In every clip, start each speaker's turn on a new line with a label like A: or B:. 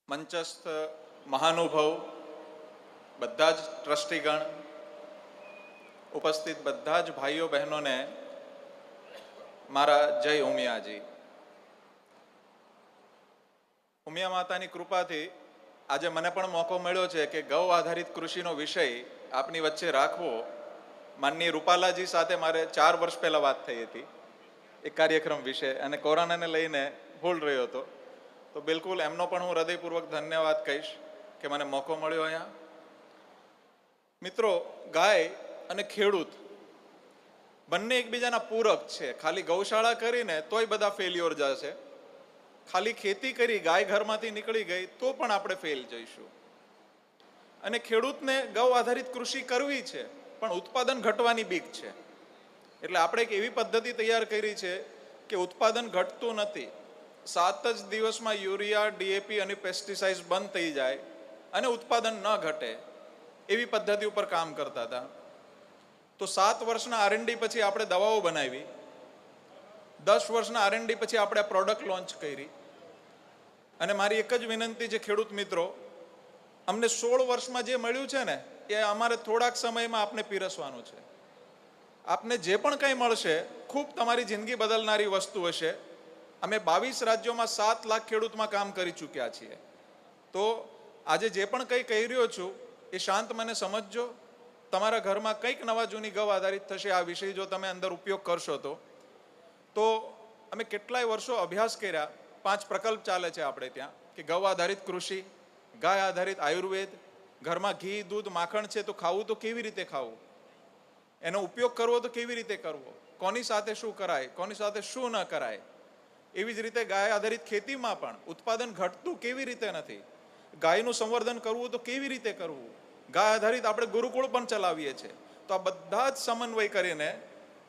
A: મંચસ્થ મહાનુભાવ, બધા જ ટ્રસ્ટીગણ, ઉપસ્થિત બધા જ ભાઈઓ બહેનોને મારા જય ઉમિયાજી. ઉમિયા માતાની કૃપાથી આજે મને પણ મોકો મળ્યો છે કે ગૌ આધારિત કૃષિનો વિષય આપની વચ્ચે રાખવો. માનનીય રૂપાલાજી સાથે મારે 4 વર્ષ પહેલા વાત થઈ હતી એક કાર્યક્રમ વિશે, અને કોરોનાને લઈને ભૂલ રહ્યો હતો. તો બિલકુલ એમનો પણ હું હૃદયપૂર્વક ધન્યવાદ કહીશ કે મને મોકો મળ્યો અહીંયા. મિત્રો, ગાય અને ખેડૂત બંને એકબીજાના પૂરક છે. ખાલી ગૌશાળા કરીને તોય બધા ફેલ્યોર જશે. ખાલી ખેતી કરી, ગાય ઘરમાંથી નીકળી ગઈ તો પણ આપણે ફેલ જઈશું. અને ખેડૂતને ગૌ આધારિત કૃષિ કરવી છે, પણ ઉત્પાદન ઘટવાની બીક છે. એટલે આપણે એક એવી પદ્ધતિ તૈયાર કરી છે કે ઉત્પાદન ઘટતું નથી. 7 જ દિવસમાં યુરિયા, ડીએપી અને પેસ્ટિસાઇડ્સ બંધ થઈ જાય અને ઉત્પાદન ન ઘટે, એવી પદ્ધતિ ઉપર કામ કરતા હતા. તો 7 વર્ષના R&D પછી આપણે દવાઓ બનાવી, 10 વર્ષના R&D પછી આપણે પ્રોડક્ટ લોન્ચ કરી. અને મારી એક જ વિનંતી છે ખેડૂત મિત્રો, અમને 16 વર્ષમાં જે મળ્યું છે ને એ અમારે થોડાક સમયમાં આપને પીરસવાનું છે. આપને જે પણ કંઈ મળશે ખૂબ તમારી જિંદગી બદલનારી વસ્તુ હશે. અમે 22 રાજ્યોમાં 7 લાખ ખેડૂતમાં કામ કરી ચૂક્યા છીએ. તો આજે જે પણ કંઈ કહી રહ્યો છું એ શાંત મને સમજજો. તમારા ઘરમાં કંઈક નવા જૂની ગૌ આધારિત થશે આ વિષય જો તમે અંદર ઉપયોગ કરશો તો અમે કેટલાય વર્ષો અભ્યાસ કર્યા. 5 પ્રકલ્પ ચાલે છે આપણે ત્યાં કે ગૌ આધારિત કૃષિ, ગાય આધારિત આયુર્વેદ, ઘરમાં ઘી, દૂધ, માખણ છે તો ખાવું તો કેવી રીતે ખાવું, એનો ઉપયોગ કરવો તો કેવી રીતે કરવો, કોની સાથે શું કરાય, કોની સાથે શું ન કરાય. એવી જ રીતે ગાય આધારિત ખેતીમાં પણ ઉત્પાદન ઘટતું કેવી રીતે નથી, ગાયનું સંવર્ધન કરવું તો કેવી રીતે કરવું. ગાય આધારિત આપણે ગુરુકુળ પણ ચલાવીએ છીએ. તો આ બધા જ સમન્વય કરીને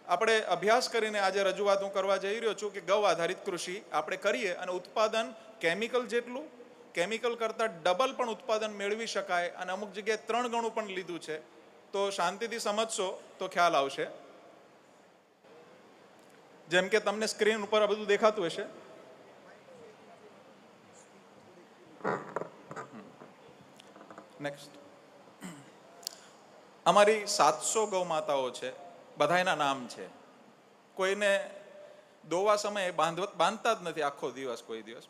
A: આપણે અભ્યાસ કરીને આજે રજૂઆત હું કરવા જઈ રહ્યો છું કે ગૌ આધારિત કૃષિ આપણે કરીએ અને ઉત્પાદન કેમિકલ જેટલું, કેમિકલ કરતાં ડબલ પણ ઉત્પાદન મેળવી શકાય. અને અમુક જગ્યાએ 3 ગણું પણ લીધું છે. તો શાંતિથી સમજશો તો ખ્યાલ આવશે. જેમ કે તમને સ્ક્રીન ઉપર આ બધું દેખાતું હશે. નેક્સ્ટ. અમારી 700 ગૌ માતાઓ છે, બધાના નામ છે. કોઈને દોવા સમયે બાંધતા જ નથી આખો દિવસ. કોઈ દિવસ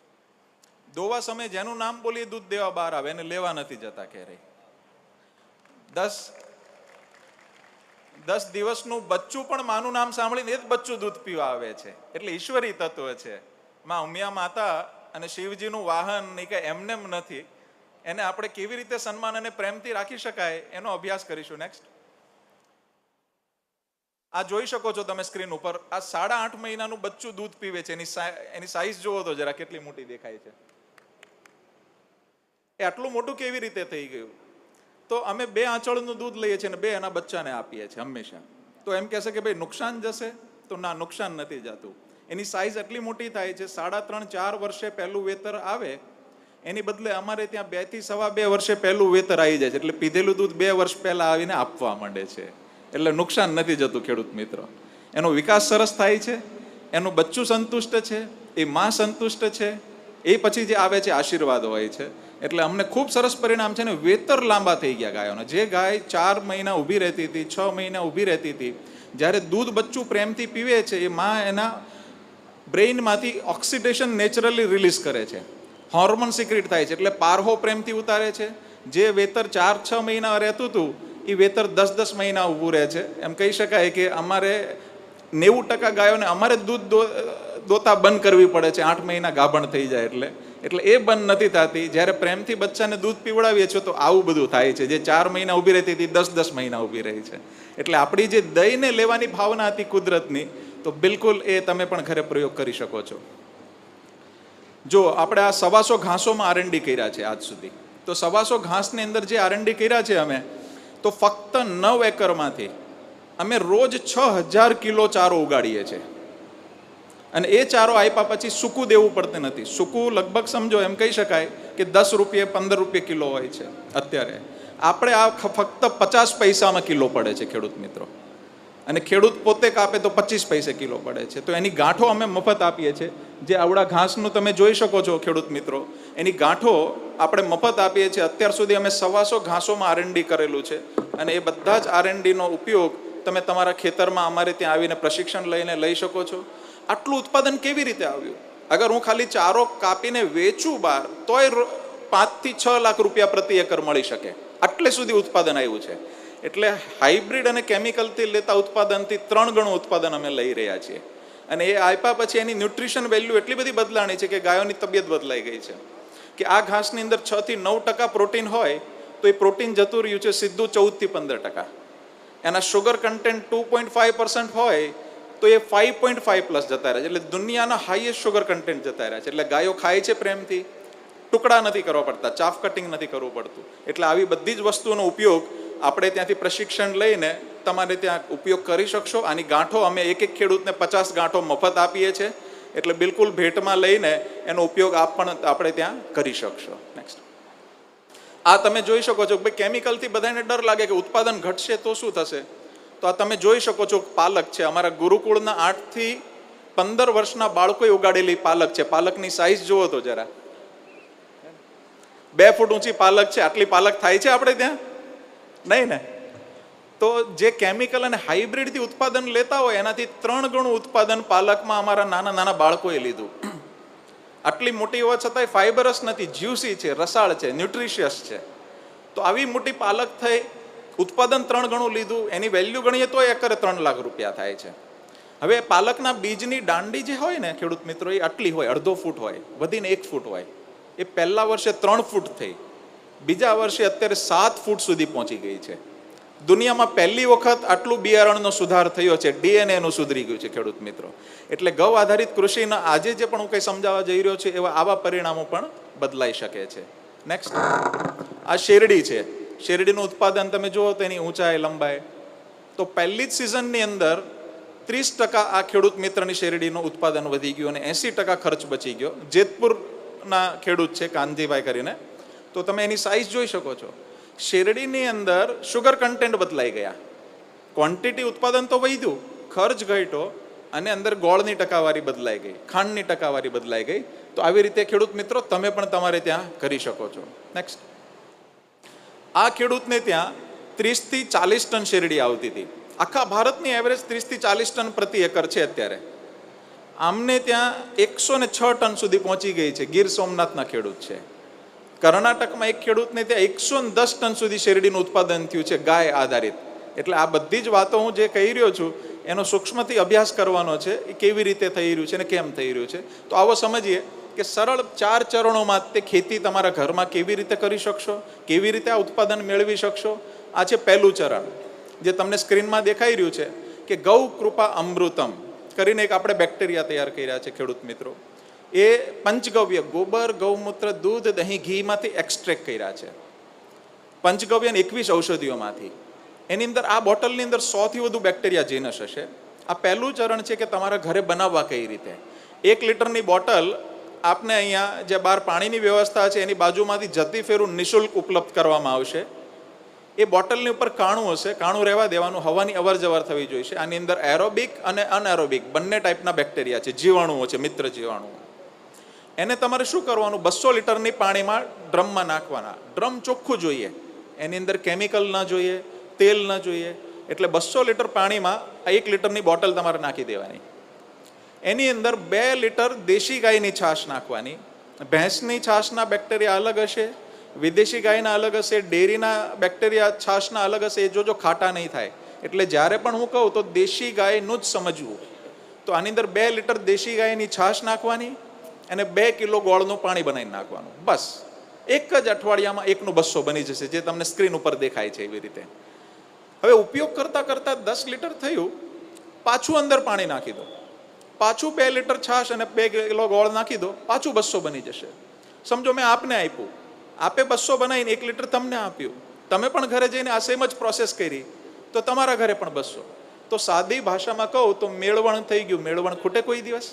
A: દોવા સમયે જેનું નામ બોલીએ દૂધ દેવા બહાર આવે, એને લેવા નથી જતા ક્યારેય. 10 દિવસનું બચ્ચું પણ માનું નામ સાંભળીને એ જ બચ્ચું દૂધ પીવા આવે છે. એટલે ઈશ્વરી તત્વ છે. માં ઉમિયા માતા અને શિવજીનું વાહન નહીં કે એમનેમ નથી. એને આપણે કેવી રીતે સન્માન અને પ્રેમથી રાખી શકાય એનો અભ્યાસ કરીશું. નેક્સ્ટ. આ જોઈ શકો છો તમે સ્ક્રીન ઉપર. આ 8.5 મહિનાનું બચ્ચું દૂધ પીવે છે. એની સાઈઝ જોવો તો જરા કેટલી મોટી દેખાય છે. એ આટલું મોટું કેવી રીતે થઈ ગયું? તો અમે 2 આંચળનું દૂધ લઈએ છીએ અને 2 એના બચ્ચાને આપીએ છીએ હંમેશા. તો એમ કહેશે કે ભાઈ નુકસાન જશે, તો ના, નુકસાન નથી જતું. એની સાઈઝ એટલી મોટી થાય છે. 3.5-4 વર્ષે પહેલું વેતર આવે એની બદલે અમારે ત્યાં 2 થી 2.5 વર્ષે પહેલું વેતર આવી જાય છે. એટલે પીધેલું દૂધ 2 વર્ષ પહેલા આવીને આપવા માંડે છે. એટલે નુકસાન નથી જતું ખેડૂત મિત્રો. એનો વિકાસ સરસ થાય છે, એનું બચ્ચું સંતુષ્ટ છે, એ માં સંતુષ્ટ છે, એ પછી જે આવે છે આશીર્વાદ હોય છે. એટલે અમને ખૂબ સરસ પરિણામ છે ને વેતર લાંબા થઈ ગયા ગાયોના. જે ગાય 4 મહિના ઊભી રહેતી હતી, 6 મહિના ઊભી રહેતી હતી, જ્યારે દૂધ બચ્ચું પ્રેમથી પીવે છે એ માં એના બ્રેઇનમાંથી ઓક્સિડેશન નેચરલી રિલીઝ કરે છે, હોર્મોન સિક્રેટ થાય છે. એટલે પારહો પ્રેમથી ઉતારે છે. જે વેતર 4-6 મહિના રહેતું હતું એ વેતર 10-10 મહિના ઊભું રહે છે. એમ કહી શકાય કે અમારે 90% ગાયોને અમારે દૂધ દોતા બંધ કરવી પડે છે 8 મહિના ગાભણ થઈ જાય એટલે એ બંધ નથી થતી. જ્યારે પ્રેમથી બચ્ચાને દૂધ પીવડાવીએ છીએ તો આવું બધું થાય છે. જે 4 મહિના ઊભી રહેતી હતી 10-10 મહિના ઊભી રહી છે. એટલે આપણી જે દહીંને લેવાની ભાવના હતી કુદરતની, તો બિલકુલ એ તમે પણ ઘરે પ્રયોગ કરી શકો છો. જો આપણે આ 125 ઘાસોમાં R&D કર્યા છે આજ સુધી. તો 125 ઘાસની અંદર જે R&D કર્યા છે અમે, તો ફક્ત 9 એકરમાંથી અમે રોજ 6000 કિલો ચારો ઉગાડીએ છીએ. અને એ ચારો આપ્યા પછી સૂકું દેવું પડતું નથી. સૂકું લગભગ સમજો એમ કહી શકાય કે 10 રૂપિયા 15 રૂપિયા કિલો હોય છે અત્યારે. આપણે આ ફક્ત 50 પૈસામાં કિલો પડે છે ખેડૂત મિત્રો. અને ખેડૂત પોતે કાપે તો 25 પૈસે કિલો પડે છે. તો એની ગાંઠો અમે મફત આપીએ છીએ. જે આવડા ઘાસનું તમે જોઈ શકો છો ખેડૂત મિત્રો, એની ગાંઠો આપણે મફત આપીએ છીએ. અત્યાર સુધી અમે 125 ઘાસોમાં R&D કરેલું છે અને એ બધા જ R&Dનો ઉપયોગ તમે તમારા ખેતરમાં અમારે ત્યાં આવીને પ્રશિક્ષણ લઈને લઈ શકો છો. આટલું ઉત્પાદન કેવી રીતે આવ્યું? અગર હું ખાલી ચારો કાપીને વેચું બહાર તોય 5 થી 6 લાખ રૂપિયા પ્રતિ એકર મળી શકે, આટલે સુધી ઉત્પાદન આવ્યું છે. એટલે હાઇબ્રિડ અને કેમિકલથી લેતા ઉત્પાદનથી 3 ગણું ઉત્પાદન અમે લઈ રહ્યા છીએ. અને એ આપ્યા પછી એની ન્યુટ્રિશન વેલ્યુ એટલી બધી બદલાણી છે કે ગાયોની તબિયત બદલાઈ ગઈ છે. કે આ ઘાસની અંદર 6 થી 9% પ્રોટીન હોય તો એ પ્રોટીન જતું રહ્યું છે સીધું 14 થી 15%. એના શુગર કન્ટેન્ટ 2.5% હોય તો એ 5.5 પ્લસ જતા રહે છે. એટલે દુનિયાના હાઈએસ્ટ શુગર કન્ટેન્ટ જતા રહે છે. એટલે ગાયો ખાય છે પ્રેમથી, ટુકડા નથી કરવા પડતા, ચાફ કટિંગ નથી કરવું પડતું. એટલે આવી બધી જ વસ્તુનો ઉપયોગ આપણે ત્યાંથી પ્રશિક્ષણ લઈને તમારે ત્યાં ઉપયોગ કરી શકશો. આની ગાંઠો અમે એક ખેડૂતને 50 ગાંઠો મફત આપીએ છીએ. એટલે બિલકુલ ભેટમાં લઈને એનો ઉપયોગ આપણે ત્યાં કરી શકશો. નેક્સ્ટ. આ તમે જોઈ શકો છો કે ભાઈ કેમિકલથી બધાને ડર લાગે કે ઉત્પાદન ઘટશે તો શું થશે. તો આ તમે જોઈ શકો છો પાલક છે. અમારા ગુરુકુળના 8 થી 15 વર્ષના બાળકોએ ઉગાડેલી પાલક છે. પાલકની સાઈઝ જુઓ તો જરા, 2 ફૂટ ઊંચી પાલક છે. આટલી પાલક થાય છે આપણે ત્યાં? નહીં ને. તો જે કેમિકલ અને હાઇબ્રિડથી ઉત્પાદન લેતા હોય એનાથી 3 ગણું ઉત્પાદન પાલકમાં અમારા નાના નાના બાળકોએ લીધું. આટલી મોટી હોવા છતાંય ફાઇબરસ નથી, જ્યુસી છે, રસાળ છે, ન્યુટ્રિશિયસ છે. તો આવી મોટી પાલક થઈ, ઉત્પાદન 3 ગણું લીધું. એની વેલ્યુ ગણીએ તો એકરે 3 લાખ રૂપિયા થાય છે. હવે પાલકના બીજની દાંડી જે હોય ને ખેડૂત મિત્રો, એ આટલી હોય, અડધો ફૂટ હોય, વધીને 1 ફૂટ હોય. એ પહેલા વર્ષે 3 ફૂટ થઈ, બીજા વર્ષે અત્યારે 7 ફૂટ સુધી પહોંચી ગઈ છે. દુનિયામાં પહેલી વખત આટલું બિયારણનો સુધાર થયો છે, DNA નું સુધરી ગયું છે ખેડૂત મિત્રો. એટલે ગૌ આધારિત કૃષિના આજે જે પણ હું કંઈ સમજાવવા જઈ રહ્યો છું એવા આવા પરિણામો પણ બદલાઈ શકે છે. નેક્સ્ટ. આ શેરડી છે. શેરડીનું ઉત્પાદન તમે જુઓ તો એની ઊંચાઈ, લંબાઈ. તો પહેલી જ સિઝનની અંદર 30% આ ખેડૂત મિત્રની શેરડીનું ઉત્પાદન વધી ગયું અને 80% ખર્ચ બચી ગયો. જેતપુરના ખેડૂત છે કાનજીભાઈ કરીને. તો તમે એની સાઈઝ જોઈ શકો છો. શેરડીની અંદર શુગર કન્ટેન્ટ બદલાઈ ગયા, ક્વોન્ટિટી ઉત્પાદન તો વધ્યું, ખર્ચ ઘટ્યો અને અંદર ગોળની ટકાવારી બદલાઈ ગઈ, ખાંડની ટકાવારી બદલાઈ ગઈ. તો આવી રીતે ખેડૂત મિત્રો તમે પણ તમારે ત્યાં કરી શકો છો. નેક્સ્ટ. આ ખેડૂતને ત્યાં 30 થી 40 ટન શેરડી આવતી હતી. આખા ભારતની એવરેજ 30 થી 40 ટન પ્રતિ એકર છે અત્યારે. આમને ત્યાં 106 ટન સુધી પહોંચી ગઈ છે. ગીર સોમનાથના ખેડૂત છે. કર્ણાટકમાં એક ખેડૂતને ત્યાં 110 ટન સુધી શેરડીનું ઉત્પાદન થયું છે ગાય આધારિત. એટલે આ બધી જ વાતો હું જે કહી રહ્યો છું એનો સૂક્ષ્મથી અભ્યાસ કરવાનો છે, એ કેવી રીતે થઈ રહ્યું છે અને કેમ થઈ રહ્યું છે. તો આવો સમજીએ કે સરળ 4 ચરણોમાં તે ખેતી તમારા ઘરમાં કેવી રીતે કરી શકશો, કેવી રીતે આ ઉત્પાદન મેળવી શકશો. આ છે પહેલું ચરણ જે તમને સ્ક્રીનમાં દેખાઈ રહ્યું છે કે ગૌ કૃપા અમૃતમ કરીને એક આપણે બેક્ટેરિયા તૈયાર કર્યા છે ખેડૂત મિત્રો. એ પંચગવ્ય, ગોબર, ગૌમૂત્ર, દૂધ, દહીં, ઘીમાંથી એક્સ્ટ્રેક્ટ કર્યા છે. પંચગવ્ય 21 ઔષધિઓમાંથી. એની અંદર આ બોટલની અંદર 100 થી વધુ બેક્ટેરિયા જીનસ હશે. આ પહેલું ચરણ છે કે તમારા ઘરે બનાવવા કઈ રીતે. 1 લીટરની બોટલ આપને અહીંયા જે બહાર પાણીની વ્યવસ્થા છે એની બાજુમાંથી જતી ફેરું નિઃશુલ્ક ઉપલબ્ધ કરવામાં આવશે. એ બોટલની ઉપર કાણું હશે, કાણું રહેવા દેવાનું, હવાની અવર જવર થવી જોઈએ. આની અંદર એરોબિક અને અનએરોબિક બંને ટાઈપના બેક્ટેરિયા છે, જીવાણુઓ છે, મિત્ર જીવાણુઓ. એને તમારે શું કરવાનું, 200 લીટરની પાણીમાં ડ્રમમાં નાખવાના. ડ્રમ ચોખ્ખું જોઈએ, એની અંદર કેમિકલ ન જોઈએ, તેલ ન જોઈએ. એટલે 200 લીટર પાણીમાં 1 લીટરની બોટલ તમારે નાખી દેવાની. એની અંદર 2 લીટર દેશી ગાયની છાશ નાખવાની. ભેંસની છાશના બેક્ટેરિયા અલગ હશે, વિદેશી ગાયના અલગ હશે, ડેરીના બેક્ટેરિયા છાશના અલગ હશે. એ જો ખાટા નહીં થાય. એટલે જ્યારે પણ હું કહું તો દેશી ગાયનું જ સમજવું. તો આની અંદર 2 લીટર દેશી ગાયની છાશ નાખવાની અને 2 કિલો ગોળનું પાણી બનાવીને નાખવાનું. બસ એક જ અઠવાડિયામાં 1નું 200 બની જશે, જે તમને સ્ક્રીન ઉપર દેખાય છે એવી રીતે. હવે ઉપયોગ કરતા કરતા 10 લીટર થયું, પાછું અંદર પાણી નાખી દો, પાછું 2 લીટર છાશ અને 2 કિલો ગોળ નાખી દો, પાછું 200 બની જશે. સમજો મેં આપને આપ્યું, આપે 200 બનાવીને 1 લીટર તમને આપ્યું, તમે પણ ઘરે જઈને આ સેમ જ પ્રોસેસ કરી તો તમારા ઘરે પણ 200. તો સાદી ભાષામાં કહું તો મેળવણ થઈ ગયું. મેળવણ ખૂટે કોઈ દિવસ?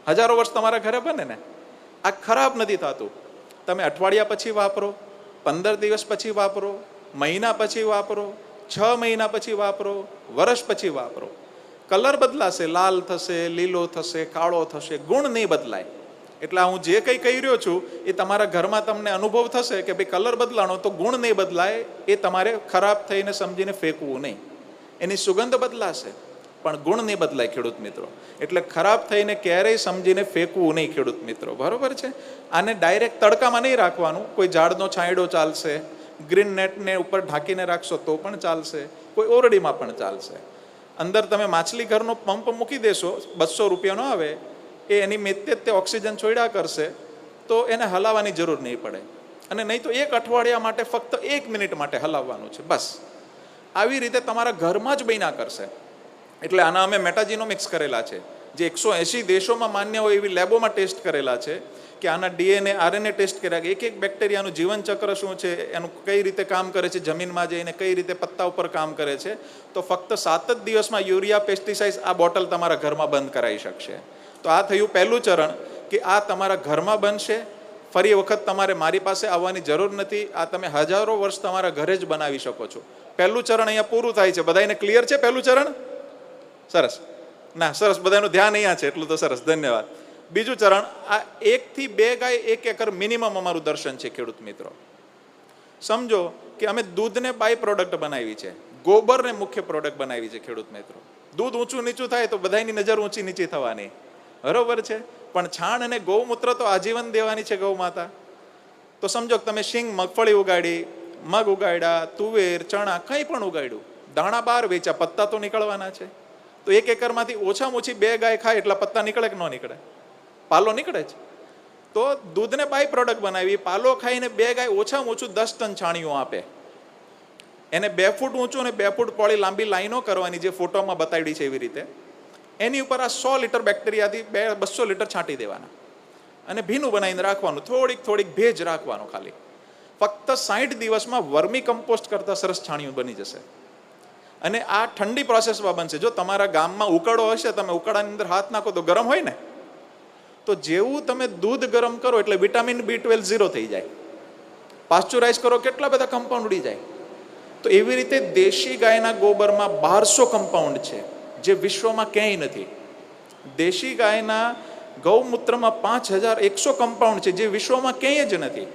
A: હજારો વર્ષ તમારા ઘરે બને ને. આ ખરાબ નથી થતું. તમે અઠવાડિયા પછી વાપરો, 15 દિવસ પછી વાપરો, મહિના પછી વાપરો, 6 મહિના પછી વાપરો, વર્ષ પછી વાપરો. કલર બદલાશે, લાલ થશે, લીલો થશે, કાળો થશે, ગુણ નહીં બદલાય. એટલે હું જે કંઈ કહી રહ્યો છું એ તમારા ઘરમાં તમને અનુભવ થશે કે ભાઈ કલર બદલાણો તો ગુણ નહીં બદલાય, એ તમારે ખરાબ થઈને સમજીને ફેંકવું નહીં. એની સુગંધ બદલાશે પણ ગુણ નહીં બદલાય ખેડૂત મિત્રો. એટલે ખરાબ થઈને ક્યારેય સમજીને ફેંકવું નહીં ખેડૂત મિત્રો, બરોબર છે. આને ડાયરેક્ટ તડકામાં નહીં રાખવાનું. કોઈ ઝાડનો છાંયડો ચાલશે, ગ્રીન નેટને ઉપર ઢાંકીને રાખશો તો પણ ચાલશે, કોઈ ઓરડીમાં પણ ચાલશે. અંદર તમે માછલી ઘરનો પંપ મૂકી દેશો, 200 રૂપિયાનો આવે, એ એની મેતે તે ઓક્સિજન છોડ્યા કરશે, તો એને હલાવવાની જરૂર નહીં પડે. અને નહીં તો 1 અઠવાડિયા માટે ફક્ત 1 મિનિટ માટે હલાવવાનું છે બસ. આવી રીતે તમારા ઘરમાં જ બન્યા કરશે. એટલે આના અમે મેટાજીનોમિક્સ કરેલા છે, જે 180 દેશોમાં માન્ય હોય એવી લેબોમાં ટેસ્ટ કરેલા છે, કે આના DNA RNA ટેસ્ટ કર્યા, એક એક બેક્ટેરિયાનું જીવનચક્ર શું છે, એનું કઈ રીતે કામ કરે છે, જમીનમાં જઈને કઈ રીતે પત્તા ઉપર કામ કરે છે. તો ફક્ત 7 જ દિવસમાં યુરિયા પેસ્ટિસાઇડ આ બોટલ તમારા ઘરમાં બંધ કરાવી શકશે. તો આ થયું પહેલું ચરણ, કે આ તમારા ઘરમાં બનશે. ફરી વખત તમારે મારી પાસે આવવાની જરૂર નથી. આ તમે હજારો વર્ષ તમારા ઘરે જ બનાવી શકો છો. પહેલું ચરણ અહીંયા પૂરું થાય છે. બધાને ક્લિયર છે પહેલું ચરણ? સરસ. ના સરસ, બધાનું ધ્યાન અહીંયા છે એટલું તો સરસ, ધન્યવાદ. બીજું ચરણ, આ 1 થી 2 ગાય 1 એકર મિનિમમ અમારું દર્શન છે ખેડૂત મિત્રો. સમજો કે અમે દૂધને બાય પ્રોડક્ટ બનાવી છે, ગોબરને મુખ્ય પ્રોડક્ટ બનાવી છે ખેડૂત મિત્રો. દૂધ ઊંચું નીચું થાય તો બધાની નજર ઊંચી નીચી થવાની, બરોબર છે. પણ છાણ અને ગૌમૂત્ર તો આજીવન દેવાની છે ગૌ માતા. તો સમજો કે તમે શીંગ મગફળી ઉગાડી, મગ ઉગાડ્યા, તુવેર, ચણા, કંઈ પણ ઉગાડ્યું, દાણા બહાર વેચ્યા, પત્તા તો નીકળવાના છે. તો 1 એકરમાંથી ઓછામાં ઓછી 2 ગાય ખાય એટલા પત્તા નીકળે કે ન નીકળે? પાલો નીકળે છે. તો દૂધને બાય પ્રોડક્ટ બનાવી, પાલો ખાઈને 2 ગાય ઓછામાં ઓછું 10 ટન છાણિયું આપે. એને 2 ફૂટ ઊંચું અને 2 ફૂટ પહોળી લાંબી લાઈનો કરવાની, જે ફોટોમાં બતાવી છે એવી રીતે. એની ઉપર આ 100 લીટર બેક્ટેરિયાથી 200 લીટર છાંટી દેવાના અને ભીનું બનાવીને રાખવાનું. થોડીક ભેજ રાખવાનો ખાલી. ફક્ત 60 દિવસમાં વર્મી કમ્પોસ્ટ કરતાં સરસ છાણિયું બની જશે. અને આ ઠંડી પ્રોસેસમાં બનશે. જો તમારા ગામમાં ઉકાળો હશે, તમે ઉકાળાની અંદર હાથ નાખો તો ગરમ હોય ને, તો જેવું તમે દૂધ ગરમ કરો એટલે વિટામિન B12 0 થઈ જાય. પાસ્ચ્યુરાઇઝ કરો, કેટલા બધા કમ્પાઉન્ડ ઉડી જાય. તો એવી રીતે દેશી ગાયના ગોબરમાં 1200 કમ્પાઉન્ડ છે, જે વિશ્વમાં ક્યાંય નથી. દેશી ગાયના ગૌમૂત્રમાં 5100 કમ્પાઉન્ડ છે, જે વિશ્વમાં ક્યાંય જ નથી.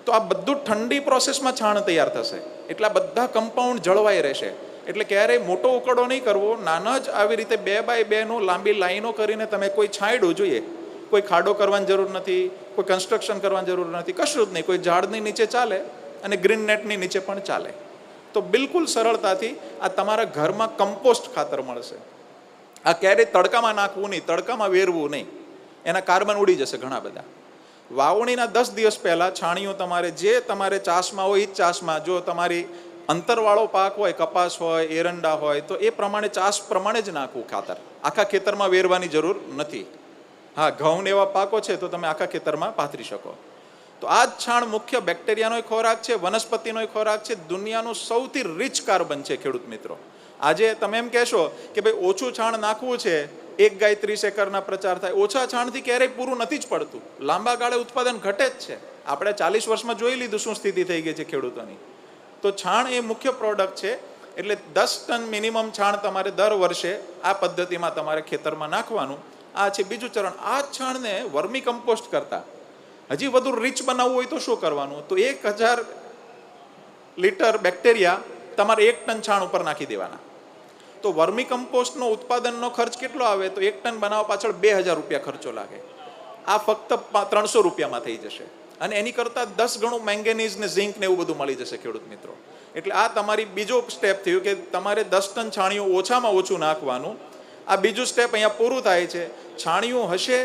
A: તો આ બધું ઠંડી પ્રોસેસમાં છાણ તૈયાર થશે, એટલે આ બધા કમ્પાઉન્ડ જળવાઈ રહેશે. એટલે ક્યારેય મોટો ઉકળો નહીં કરવો, નાના જ આવી રીતે 2 બાય 2 નું લાંબી લાઈનો કરીને તમે કોઈ છાંયડું જોઈએ, કોઈ ખાડો કરવાની જરૂર નથી, કોઈ કન્સ્ટ્રક્શન કરવાની જરૂર નથી, કશું જ નહીં. કોઈ ઝાડની નીચે ચાલે અને ગ્રીન નેટની નીચે પણ ચાલે. તો બિલકુલ સરળતાથી આ તમારા ઘરમાં કમ્પોસ્ટ ખાતર મળશે. આ ક્યારેય તડકામાં નાખવું નહીં, તડકામાં વેરવું નહીં, એના કાર્બન ઉડી જશે ઘણા બધા. વાવણીના 10 દિવસ પહેલા છાણિયું તમારે જે તમારે ચાસમાં હોય એ જ ચાસમાં, જો તમારી અંતરવાળો પાક હોય, કપાસ હોય, એરંડા હોય, તો એ પ્રમાણે ચાસ પ્રમાણે જ નાખવું ખાતર. આખા ખેતરમાં વેરવાની જરૂર નથી. હા, ઘઉં એવા પાકો છે તો તમે આખા ખેતરમાં પાથરી શકો. તો આ જ છાણ મુખ્ય બેક્ટેરિયાનો ખોરાક છે, વનસ્પતિનો ખોરાક છે, દુનિયાનું સૌથી રીચ કાર્બન છે ખેડૂત મિત્રો. આજે તમે એમ કહેશો કે ભાઈ ઓછું છાણ નાખવું છે, 1 ગાય 30 એકરના પ્રચાર થાય. ઓછા છાણથી ક્યારેય પૂરું નથી જ પડતું, લાંબા ગાળે ઉત્પાદન ઘટે જ છે. આપણે 40 વર્ષમાં જોઈ લીધું શું સ્થિતિ થઈ ગઈ છે ખેડૂતોની. તો છાણ એ મુખ્ય પ્રોડક્ટ છે. એટલે 10 ટન મિનિમમ છાણ તમારે દર વર્ષે આ પદ્ધતિમાં તમારે ખેતરમાં નાખવાનું. આ છે બીજું ચરણ. આ છાણને વર્મી કમ્પોસ્ટ કરતા હજી વધુ રીચ બનાવવું હોય તો શું કરવાનું? તો 1000 લીટર બેક્ટેરિયા તમારે 1 ટન છાણ ઉપર નાખી દેવાના. તો વર્મી કમ્પોસ્ટનો ઉત્પાદનનો ખર્ચ કેટલો આવે? તો 1 ટન બનાવવા પાછળ 2000 રૂપિયા ખર્ચો લાગે. આ ફક્ત 300 રૂપિયામાં થઈ જશે. અને એની કરતાં 10 ગણું મેંગેનીઝ ને ઝિંક ને એવું બધું મળી જશે ખેડૂત મિત્રો. એટલે આ તમારી બીજો સ્ટેપ થયું કે તમારે 10 ટન છાણિયું ઓછામાં ઓછું નાખવાનું. આ બીજું સ્ટેપ અહીંયા પૂરું થાય છે. છાણિયું હશે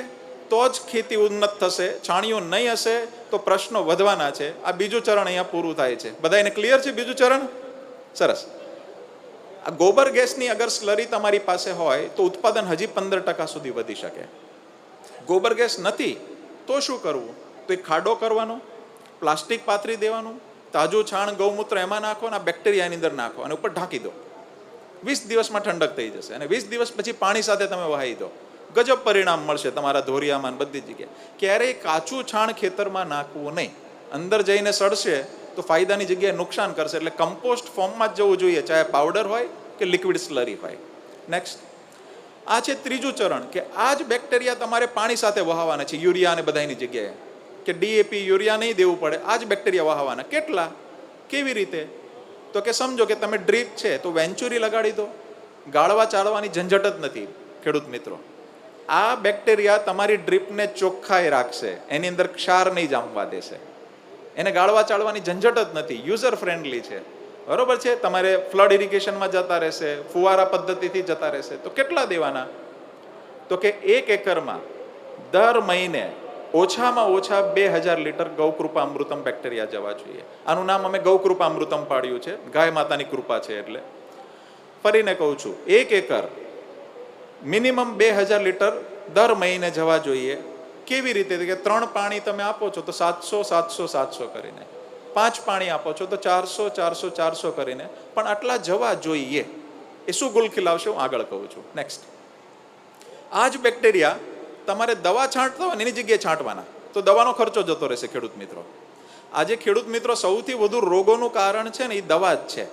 A: તો જ ખેતી ઉન્નત થશે, છાણિયું નહીં હશે તો પ્રશ્નો વધવાના છે. આ બીજું ચરણ અહીંયા પૂરું થાય છે. બધાને ક્લિયર છે બીજું ચરણ? સરસ. આ ગોબર ગેસની અગર સ્લરી તમારી પાસે હોય તો ઉત્પાદન હજી 15% સુધી વધી શકે. ગોબર ગેસ નથી તો શું કરવું? તો એક ખાડો કરવાનો, પ્લાસ્ટિક પાથરી દેવાનું, તાજું છાણ ગૌમૂત્ર એમાં નાખો અને બેક્ટેરિયાની અંદર નાખો અને ઉપર ઢાંકી દો. 20 દિવસમાં ઠંડક થઈ જશે અને 20 દિવસ પછી પાણી સાથે તમે વહાવી દો. ગજબ પરિણામ મળશે તમારા ધોરિયામાં બધી જગ્યાએ. ક્યારેય કાચું છાણ ખેતરમાં નાખવું નહીં, અંદર જઈને સડશે તો ફાયદાની જગ્યાએ નુકસાન કરશે. એટલે કમ્પોસ્ટ ફોર્મમાં જ જવું જોઈએ, ચાહે પાવડર હોય કે લિક્વિડ સ્લરી હોય. નેક્સ્ટ, આ છે ત્રીજું ચરણ, કે આ જ બેક્ટેરિયા તમારે પાણી સાથે વહાવાના છે યુરિયા અને બધાની જગ્યાએ, કે ડીએપી યુરિયા નહીં દેવું પડે, આ જ બેક્ટેરિયા વહાવાના. કેટલા, કેવી રીતે? તો કે સમજો કે તમે ડ્રીપ છે તો વેન્ચુરી લગાડી દો, ગાળવા ચાળવાની ઝંઝટ જ નથી ખેડૂત મિત્રો. આ બેક્ટેરિયા તમારી ડ્રીપને ચોખ્ખાઈ રાખશે, એની અંદર ક્ષાર નહીં જામવા દેશે, એને ગાળવા ચાળવાની ઝંઝટ જ નથી, યુઝર ફ્રેન્ડલી છે. બરોબર છે. તમારે ફ્લડ ઇરિગેશનમાં જતા રહેશે, ફુવારા પદ્ધતિથી જતા રહેશે. તો કેટલા દેવાના? તો કે 1 એકરમાં દર મહિને ઓછામાં ઓછા 2000 લીટર ગૌકૃપા અમૃતમ બેક્ટેરિયા જવા જોઈએ. આનું નામ અમે ગૌકૃપા અમૃતમ પાડ્યું છે, ગાય માતાની કૃપા છે એટલે. ફરીને કહું છું, 1 એકર મિનિમમ 2000 લીટર દર મહિને જવા જોઈએ. કેવી રીતે? કે 3 પાણી તમે આપો છો તો 700 700 700 કરીને, 5 પાણી આપો છો તો 400 400 400 કરીને, પણ આટલા જવા જોઈએ. એ શું ગુલ ખીલાવશે હું આગળ કહું છું. નેક્સ્ટ, આ જ બેક્ટેરિયા તમારે દવા છાંટતા હોય એની જગ્યાએ છાંટવાના, તો દવાનો ખર્ચો જતો રહેશે ખેડૂત મિત્રો. આજે ખેડૂત મિત્રો સૌથી વધુ રોગોનું કારણ છે ને એ દવા જ છે.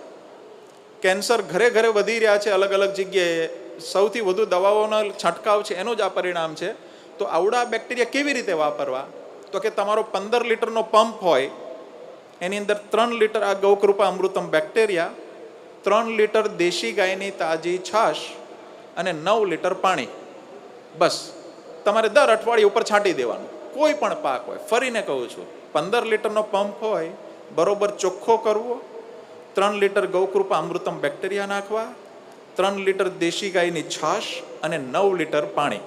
A: કેન્સર ઘરે ઘરે વધી રહ્યા છે અલગ અલગ જગ્યાએ, સૌથી વધુ દવાઓનો છંટકાવ છે, એનું જ આ પરિણામ છે. તો આવડા બેક્ટેરિયા કેવી રીતે વાપરવા? તો કે તમારો 15 લીટરનો પંપ હોય, એની અંદર 3 લીટર આ ગૌકૃપા અમૃતમ બેક્ટેરિયા, 3 લીટર દેશી ગાયની તાજી છાશ અને 9 લીટર પાણી, બસ તમારે દર અઠવાડિયે ઉપર છાંટી દેવાનું, કોઈ પણ પાક હોય. ફરીને કહું છું, 15 લીટરનો પંપ હોય, બરોબર ચોખ્ખો કરવો, 3 લીટર ગૌકૃપા અમૃતમ બેક્ટેરિયા નાખવા, 3 લીટર દેશી ગાયની છાશ અને 9 લીટર પાણી.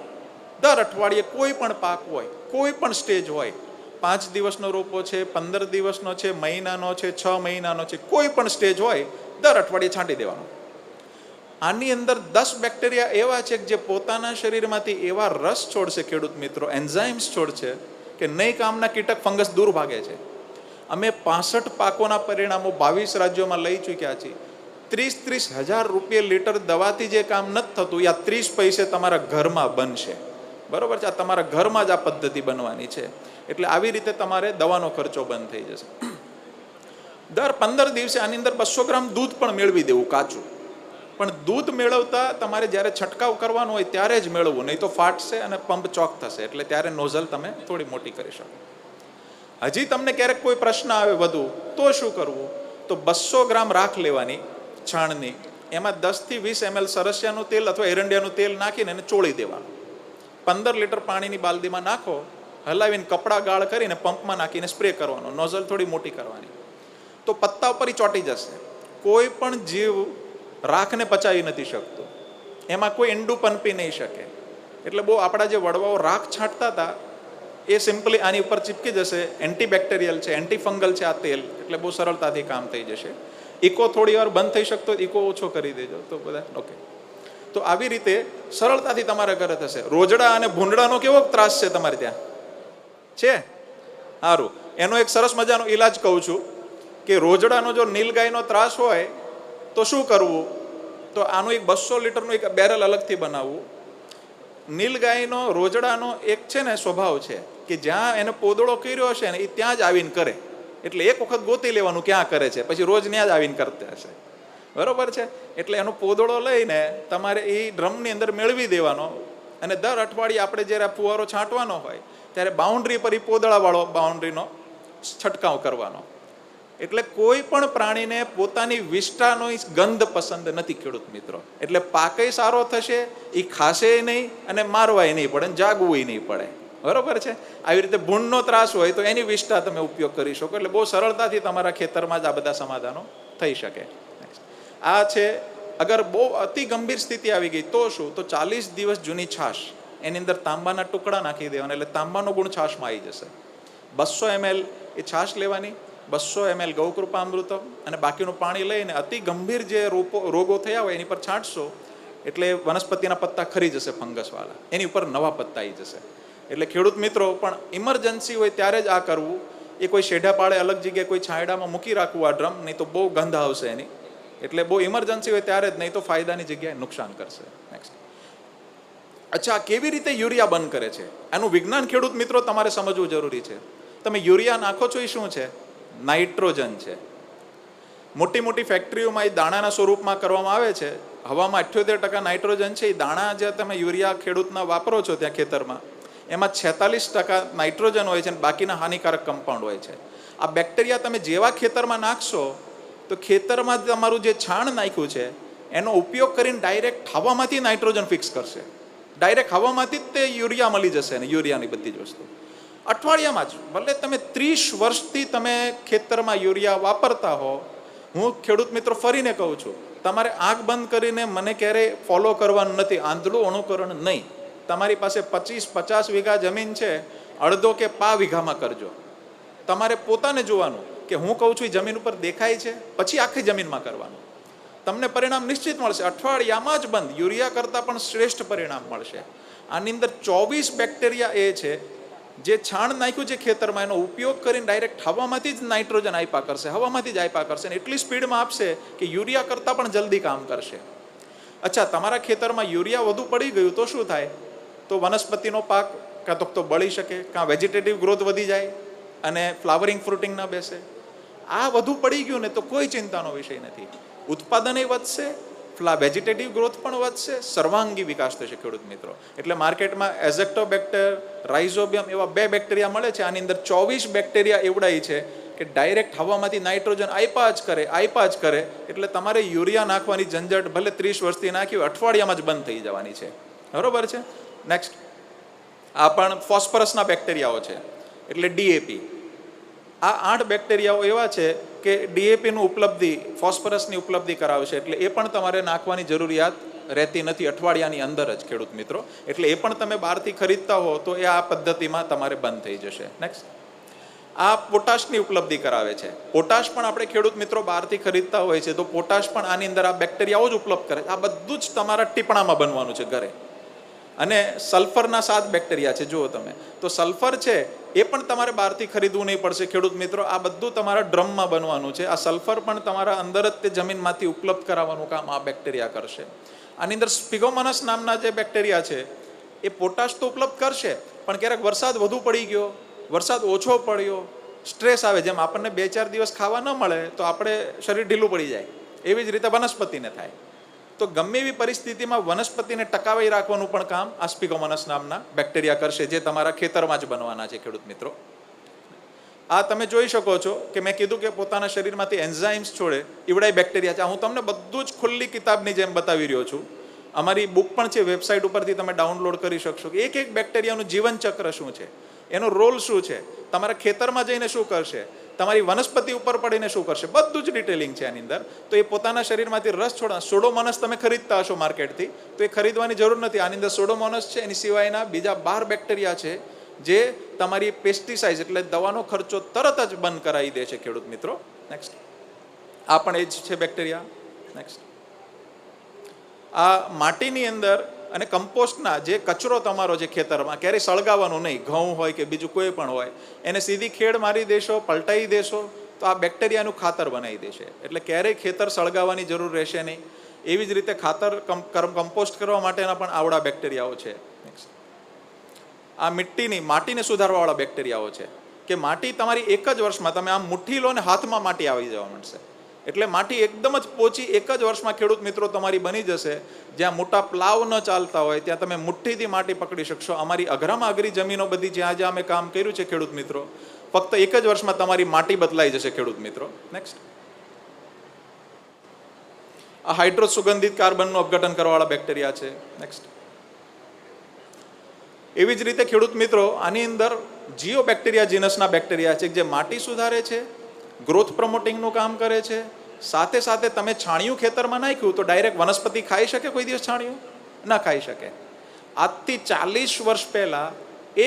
A: દર અઠવાડિયે કોઈ પણ પાક હોય, કોઈ પણ સ્ટેજ હોય, 5 દિવસનો રોપો છે, 15 દિવસનો છે, મહિનાનો છે, 6 મહિનાનો છે, કોઈ પણ સ્ટેજ હોય, દર અઠવાડિયે છાંટી દેવાનું. આની અંદર 10 બેક્ટેરિયા એવા છે જે પોતાના શરીરમાંથી એવા રસ છોડશે ખેડૂત મિત્રો, એન્ઝાઇમ્સ છોડશે કે નહીં કામના કીટક ફંગસ દૂર ભાગે છે. અમે 65 પાકોના પરિણામો 22 રાજ્યોમાં લઈ ચૂક્યા છીએ. 30-30 હજાર રૂપિયા લીટર દવાથી જે કામ નથી થતું, યા 30 પૈસે તમારા ઘરમાં બનશે. બરોબર છે. આ તમારા ઘરમાં જ આ પદ્ધતિ બનવાની છે. એટલે આવી રીતે તમારે દવાનો ખર્ચો બંધ થઈ જશે. દર 15 દિવસે આની અંદર 200 ગ્રામ દૂધ પણ મેળવી દેવું કાચું. પણ દૂધ મેળવતા તમારે જ્યારે છંટકાવ કરવાનો હોય ત્યારે જ મેળવવું, નહીં તો ફાટશે અને પંપ ચોક થશે. એટલે ત્યારે નોઝલ તમે થોડી મોટી કરી શકો. હજી તમને ક્યારેક કોઈ પ્રશ્ન આવે વધુ તો શું કરવું? તો 200 ગ્રામ રાખ લેવાની છાણની, એમાં 10 થી 20 ml સરસિયાનું તેલ અથવા એરંડિયાનું તેલ નાખીને એને ચોળી દેવાનું. 15 લીટર પાણીની બાલદીમાં નાખો, હલાવીને કપડા ગાળ કરીને પંપમાં નાખીને સ્પ્રે કરવાનો, નોઝલ થોડી મોટી કરવાની. તો પત્તા ઉપર ચોંટી જશે. કોઈ પણ જીવ રાખને પચાવી નથી શકતો, એમાં કોઈ ઈંડું પનપી નહીં શકે. એટલે બહુ આપણા જે વડવાઓ રાખ છાંટતા હતા એ સિમ્પલી આની ઉપર ચીપકી જશે. એન્ટીબેક્ટેરિયલ છે, એન્ટીફંગલ છે આ તેલ, એટલે બહુ સરળતાથી કામ થઈ જશે. ઇકો થોડી વાર બંધ થઈ શકતો, ઇકો ઓછો કરી દેજો તો બધા ઓકે. તો આવી રીતે સરળતાથી તમારા ઘરે થશે. રોજડા અને ભૂંડડાનો કેવો ત્રાસ છે તમારે ત્યાં છે? સારું, એનો એક સરસ મજાનો ઈલાજ કહું છું કે રોજડાનો જો નીલગાયનો ત્રાસ હોય તો શું કરવું? તો આનું એક 200 લીટરનું એક બેરલ અલગથી બનાવવું. નીલગાયનો રોજડાનો એક છે ને સ્વભાવ છે કે જ્યાં એને પોદળો કર્યો હશે ને એ ત્યાં જ આવીને કરે. એટલે એક વખત ગોતી લેવાનું ક્યાં કરે છે, પછી રોજ ત્યાં જ આવીને કરતા હશે. બરોબર છે. એટલે એનો પોદળો લઈને તમારે એ ડ્રમની અંદર મેળવી દેવાનો, અને દર અઠવાડિયે આપણે જ્યારે ફુવારો છાંટવાનો હોય ત્યારે બાઉન્ડ્રી પર એ પોદળાવાળો બાઉન્ડ્રીનો છંટકાવ કરવાનો. એટલે કોઈ પણ પ્રાણીને પોતાની વિષ્ટાનો ગંધ પસંદ નથી ખેડૂત મિત્રો. એટલે પાકે સારો થશે, એ ખાશે નહીં અને મારવાય નહીં પડે, જાગવું નહીં પડે. બરોબર છે. આવી રીતે ભૂંડનો ત્રાસ હોય તો એની વિષ્ટા તમે ઉપયોગ કરી શકો. એટલે બહુ સરળતાથી તમારા ખેતરમાં જ આ બધા સમાધાનો થઈ શકે. આ છે અગર બહુ અતિ ગંભીર સ્થિતિ આવી ગઈ તો શું? તો 40 દિવસ જૂની છાશ, એની અંદર તાંબાના ટુકડા નાખી દેવાના, એટલે તાંબાનો ગુણ છાશમાં આવી જશે. 200 ml એ છાશ લેવાની, 200 ml ગૌકૃપા અમૃતમ, અને બાકીનું પાણી લઈને અતિ ગંભીર જે રોગો થયા હોય એની પર છાંટશો એટલે વનસ્પતિના પત્તા ખરી જશે ફંગસવાળા, એની ઉપર નવા પત્તા આવી જશે. એટલે ખેડૂત મિત્રો પણ ઇમરજન્સી હોય ત્યારે જ આ કરવું. એ કોઈ શેઢા પાડે અલગ જગ્યાએ કોઈ છાંયડામાં મૂકી રાખવું આ ડ્રમ, નહીં તો બહુ ગંધ આવશે એની. એટલે બહુ ઇમરજન્સી હોય ત્યારે જ, નહીં તો ફાયદાની જગ્યાએ નુકસાન કરશે. નેક્સ્ટ, અચ્છા, કેવી રીતે યુરિયા બંધ કરે છે આનું વિજ્ઞાન ખેડૂત મિત્રો તમારે સમજવું જરૂરી છે. તમે યુરિયા નાખો છો એ શું છે? નાઇટ્રોજન છે. મોટી મોટી ફેક્ટરીઓમાં એ દાણાના સ્વરૂપમાં કરવામાં આવે છે. હવામાં 78% નાઇટ્રોજન છે. એ દાણા જે તમે યુરિયા ખેડૂતના વાપરો છો ત્યાં ખેતરમાં, એમાં 46% નાઇટ્રોજન હોય છે અને બાકીના હાનિકારક કમ્પાઉન્ડ હોય છે. આ બેક્ટેરિયા તમે જેવા ખેતરમાં નાખશો તો ખેતરમાં તમારું જે છાણ નાખ્યું છે એનો ઉપયોગ કરીને ડાયરેક્ટ હવામાંથી નાઇટ્રોજન ફિક્સ કરશે. ડાયરેક્ટ હવામાંથી જ તે યુરિયા મળી જશે ને યુરિયાની બધી જ વસ્તુ અઠવાડિયામાં જ. ભલે તમે 30 વર્ષથી તમે ખેતરમાં યુરિયા વાપરતા હો, હું ખેડૂત મિત્રો ફરીને કહું છું, તમારે આંખ બંધ કરીને મને ક્યારેય ફોલો કરવાનું નથી, આંધળું અનુકરણ નહીં. તમારી પાસે 25-50 વીઘા જમીન છે, અડધો કે પા વીઘામાં કરજો. તમારે પોતાને જોવાનું કે હું કહું છું એ જમીન ઉપર દેખાય છે, પછી આખી જમીનમાં કરવાનું. તમને પરિણામ નિશ્ચિત મળશે. અઠવાડિયામાં જ બંધ. યુરિયા કરતાં પણ શ્રેષ્ઠ પરિણામ મળશે. આની અંદર 24 બેક્ટેરિયા એ છે જે છાણ નાખ્યું છે ખેતરમાં એનો ઉપયોગ કરીને ડાયરેક્ટ હવામાંથી જ નાઇટ્રોજન આપ્યા કરશે, હવામાંથી જ આપ્યા કરશે, એટલી સ્પીડમાં આપશે કે યુરિયા કરતાં પણ જલ્દી કામ કરશે. અચ્છા, તમારા ખેતરમાં યુરિયા વધુ પડી ગયું તો શું થાય? તો વનસ્પતિનો પાક કાં તો બળી શકે, કાં વેજીટેટિવ ગ્રોથ વધી જાય અને ફ્લાવરિંગ ફ્રૂટિંગ ન બેસે. આ વધુ પડી ગયું ને તો કોઈ ચિંતાનો વિષય નથી. ઉત્પાદનય વધશે, વેજીટેટિવ ગ્રોથ પણ વધશે, સર્વાંગી વિકાસ થશે ખેડૂત મિત્રો. એટલે માર્કેટમાં એઝેક્ટોબેક્ટર, રાઇઝોબિયમ એવા 2 બેક્ટેરિયા મળે છે. આની અંદર 24 બેક્ટેરિયા એવડાય છે કે ડાયરેક્ટ હવામાંથી નાઇટ્રોજન આપ્યા જ કરે. એટલે તમારે યુરિયા નાખવાની ઝંઝટ ભલે 30 વર્ષથી નાખ્યું, અઠવાડિયામાં જ બંધ થઈ જવાની છે. બરોબર છે. નેક્સ્ટ, આ પણ ફોસ્ફરસના બેક્ટેરિયાઓ છે, એટલે ડીએપી. આ 8 બેક્ટેરિયાઓ એવા છે કે ડીએપીનું ઉપલબ્ધિ, ફોસ્ફરસની ઉપલબ્ધિ કરાવશે. એટલે એ પણ તમારે નાખવાની જરૂરિયાત રહેતી નથી અઠવાડિયાની અંદર જ ખેડૂત મિત્રો. એટલે એ પણ તમે બહારથી ખરીદતા હો તો એ આ પદ્ધતિમાં તમારે બંધ થઈ જશે. નેક્સ્ટ, આ પોટાશની ઉપલબ્ધિ કરાવે છે. પોટાશ પણ આપણે ખેડૂત મિત્રો બહારથી ખરીદતા હોય છે તો પોટાશ પણ આની અંદર આ બેક્ટેરિયાઓ જ ઉપલબ્ધ કરે છે. આ બધું જ તમારા ટીપણામાં બનવાનું છે ઘરે. અને સલ્ફરના 7 બેક્ટેરિયા છે. જુઓ તમે, તો સલ્ફર છે એ પણ તમારે બહારથી ખરીદવું નહીં પડશે ખેડૂત મિત્રો. આ બધું તમારા ડ્રમમાં બનવાનું છે. આ સલ્ફર પણ તમારા અંદર જ તે જમીનમાંથી ઉપલબ્ધ કરાવવાનું કામ આ બેક્ટેરિયા કરશે. આની અંદર સ્પિગોમોનસ નામના જે બેક્ટેરિયા છે એ પોટાશ તો ઉપલબ્ધ કરશે, પણ ક્યારેક વરસાદ વધુ પડી ગયો, વરસાદ ઓછો પડ્યો, સ્ટ્રેસ આવે, જેમ આપણને 2-4 દિવસ ખાવા ન મળે તો આપણે શરીર ઢીલું પડી જાય, એવી જ રીતે વનસ્પતિને થાય. તો ગમે એવી પરિસ્થિતિમાં વનસ્પતિને ટકાવી રાખવાનું પણ કામ આ સ્પિગોમોનસ નામના બેક્ટેરિયા કરશે, જે તમારા ખેતરમાં જ બનવાના છે ખેડૂત મિત્રો. આ તમે જોઈ શકો છો કે મેં કીધું કે પોતાના શરીરમાંથી એન્ઝાઇમ્સ છોડે એવડાય બેક્ટેરિયા છે. હું તમને બધું જ ખુલ્લી કિતાબની જેમ બતાવી રહ્યો છું. અમારી બુક પણ છે, વેબસાઇટ ઉપરથી તમે ડાઉનલોડ કરી શકશો કે એક બેક્ટેરિયાનું જીવન ચક્ર શું છે, એનો રોલ શું છે, તમારા ખેતરમાં જઈને શું કરશે, તમારી વનસ્પતિ ઉપર પડીને શું કરશે, બધું જ ડિટેલિંગ છે આની અંદર. તો એ પોતાના શરીરમાંથી રસ છોડવા. સોડોમોનસ તમે ખરીદતા હશો માર્કેટથી, તો એ ખરીદવાની જરૂર નથી. આની અંદર સોડોમોનસ છે, એની સિવાયના બીજા 12 બેક્ટેરિયા છે જે તમારી પેસ્ટિસાઇડ એટલે દવાનો ખર્ચો તરત જ બંધ કરાવી દે છે ખેડૂત મિત્રો. નેક્સ્ટ, આ પણ એ જ છે બેક્ટેરિયા. નેક્સ્ટ, આ માટીની અંદર અને કમ્પોસ્ટના જે કચરો તમારો જે ખેતરમાં ક્યારેય સળગાવવાનું નહીં, ઘઉં હોય કે બીજું કોઈ પણ હોય, એને સીધી ખેડ મારી દેશો, પલટાઈ દેશો તો આ બેક્ટેરિયાનું ખાતર બનાવી દેશે. એટલે ક્યારેય ખેતર સળગાવવાની જરૂર રહેશે નહીં. એવી જ રીતે ખાતર કમ્પોસ્ટ કરવા માટેના પણ આવડા બેક્ટેરિયાઓ છે. આ માટીને સુધારવાવાળા બેક્ટેરિયાઓ છે કે માટી તમારી એક જ વર્ષમાં, તમે આમ મુઠ્ઠી લો ને હાથમાં માટી આવી જવા માંડશે. એટલે માટી એકદમ જ પોચી એક જ વર્ષમાં ખેડૂત મિત્રો તમારી બની જશે. જ્યાં મોટા પ્લાવ ન ચાલતા હોય ત્યાં તમે મુઠ્ઠીથી માટી પકડી શકશો. અમારી અઘરામાં અઘરી જમીનો બધી જ્યાં અમે કામ કર્યું છે ખેડૂત મિત્રો, ફક્ત એક જ વર્ષમાં તમારી માટી બદલાઈ જશે ખેડૂત મિત્રો. નેક્સ્ટ, આ હાઇડ્રો સુગંધિત કાર્બનનું અપઘટન કરવાવાળા બેક્ટેરિયા છે. નેક્સ્ટ, એવી જ રીતે ખેડૂત મિત્રો આની અંદર જીઓ બેક્ટેરિયા જીનસના બેક્ટેરિયા છે જે માટી સુધારે છે, ગ્રોથ પ્રમોટિંગનું કામ કરે છે. સાથે સાથે તમે છાણિયું ખેતરમાં નાખ્યું તો ડાયરેક્ટ વનસ્પતિ ખાઈ શકે કોઈ દિવસ? છાણિયું ના ખાઈ શકે. આજથી 40 વર્ષ પહેલા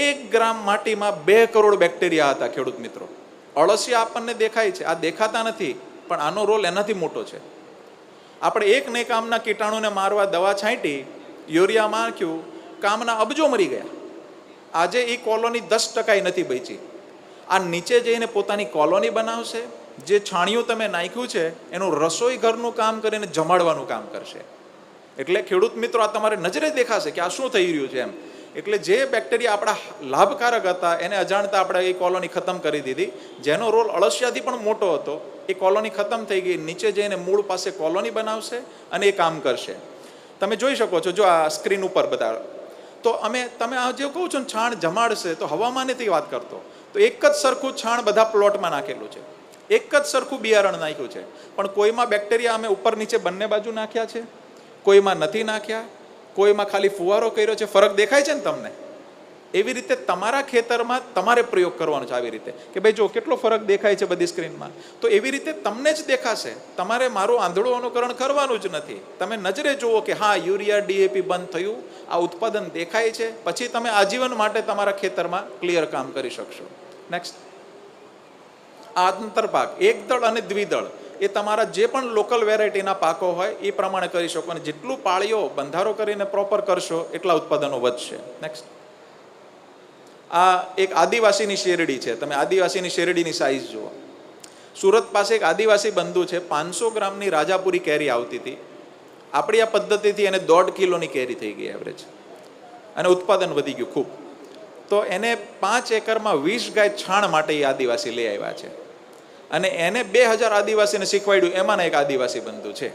A: 1 ગ્રામ માટીમાં 2 કરોડ બેક્ટેરિયા હતા ખેડૂત મિત્રો. અળસિયા આપણને દેખાય છે, આ દેખાતા નથી, પણ આનો રોલ એનાથી મોટો છે. આપણે એક ને કામના કીટાણુને મારવા દવા છાંટી, યુરિયા નાખ્યું, કામના અબજો મરી ગયા. આજે એ કોલોની 10% નથી બચી. આ નીચે જઈને પોતાની કોલોની બનાવશે. જે છાણિયું તમે નાખ્યું છે એનું રસોઈ ઘરનું કામ કરીને જમાડવાનું કામ કરશે. એટલે ખેડૂત મિત્રો આ તમારે નજરે દેખાશે કે આ શું થઈ રહ્યું છે એમ. એટલે જે બેક્ટેરિયા આપણા લાભકારક હતા એને અજાણતા આપણે એ કોલોની ખતમ કરી દીધી. જેનો રોલ અળસિયાથી પણ મોટો હતો એ કોલોની ખતમ થઈ ગઈ. નીચે જઈને મૂળ પાસે કોલોની બનાવશે અને એ કામ કરશે. તમે જોઈ શકો છો જો આ સ્ક્રીન ઉપર બધા. તો તમે આ જે કહું છો ને છાણ જમાડશે, તો હવામાનની વાત કરતો તો એક જ સરખું છાણ બધા પ્લોટમાં નાખેલું છે, એક જ સરખું બિયારણ નાખ્યું છે, પણ કોઈમાં બેક્ટેરિયા અમે ઉપર નીચે બંને બાજુ નાખ્યા છે, કોઈમાં નથી નાખ્યા, કોઈમાં ખાલી ફુવારો કર્યો છે. ફરક દેખાય છે ને તમને? એવી રીતે તમારા ખેતરમાં તમારે પ્રયોગ કરવાનો છે. આવી રીતે કે ભાઈ જો કેટલો ફરક દેખાય છે બધી સ્ક્રીનમાં, તો એવી રીતે તમને જ દેખાશે. તમારે મારું આંધળું અનુકરણ કરવાનું જ નથી. તમે નજરે જુઓ કે હા યુરિયા ડીએપી બંધ થયું, આ ઉત્પાદન દેખાય છે, પછી તમે આજીવન માટે તમારા ખેતરમાં ક્લિયર કામ કરી શકશો. નેક્સ્ટ, આ આંતરપાક એકદળ અને દ્વિદળ એ તમારા જે પણ લોકલ વેરાયટીના પાકો હોય એ પ્રમાણે કરી શકો, અને જેટલું પાળીઓ બંધારો કરીને પ્રોપર કરશો એટલા ઉત્પાદનો વધશે. નેક્સ્ટ, આ એક આદિવાસીની શેરડી છે. તમે આદિવાસીની શેરડીની સાઈઝ જુઓ. સુરત પાસે એક આદિવાસી બંધુ છે, 500 ગ્રામની રાજાપુરી કેરી આવતી હતી. આપણી આ પદ્ધતિથી એને 1.5 કિલોની કેરી થઈ ગઈ એવરેજ, અને ઉત્પાદન વધી ગયું ખૂબ. તો એને 5 એકરમાં 20 ગાય છાણ માટે એ આદિવાસી લઈ આવ્યા છે, અને એને 2000 આદિવાસીને શીખવાડ્યું. એમાંના એક આદિવાસી બંધુ છે.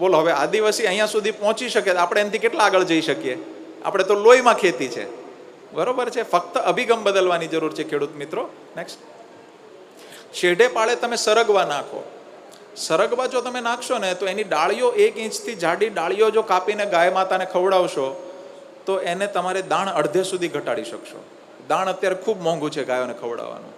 A: બોલો હવે આદિવાસી અહીંયા સુધી પહોંચી શકે, આપણે એનાથી કેટલા આગળ જઈ શકીએ? આપણે તો લોહીમાં ખેતી છે, બરોબર છે. ફક્ત અભિગમ બદલવાની જરૂર છે ખેડૂત મિત્રો. નેક્સ્ટ, શેઢે પાળે તમે સરગવા નાખો. સરગવા જો તમે નાખશો ને તો એની ડાળીઓ 1 ઇંચથી જાડી ડાળીઓ જો કાપીને ગાય માતાને ખવડાવશો તો એને તમારે દાણ અડધે સુધી ઘટાડી શકશો. દાણ અત્યારે ખૂબ મોંઘું છે ગાયોને ખવડાવવાનું,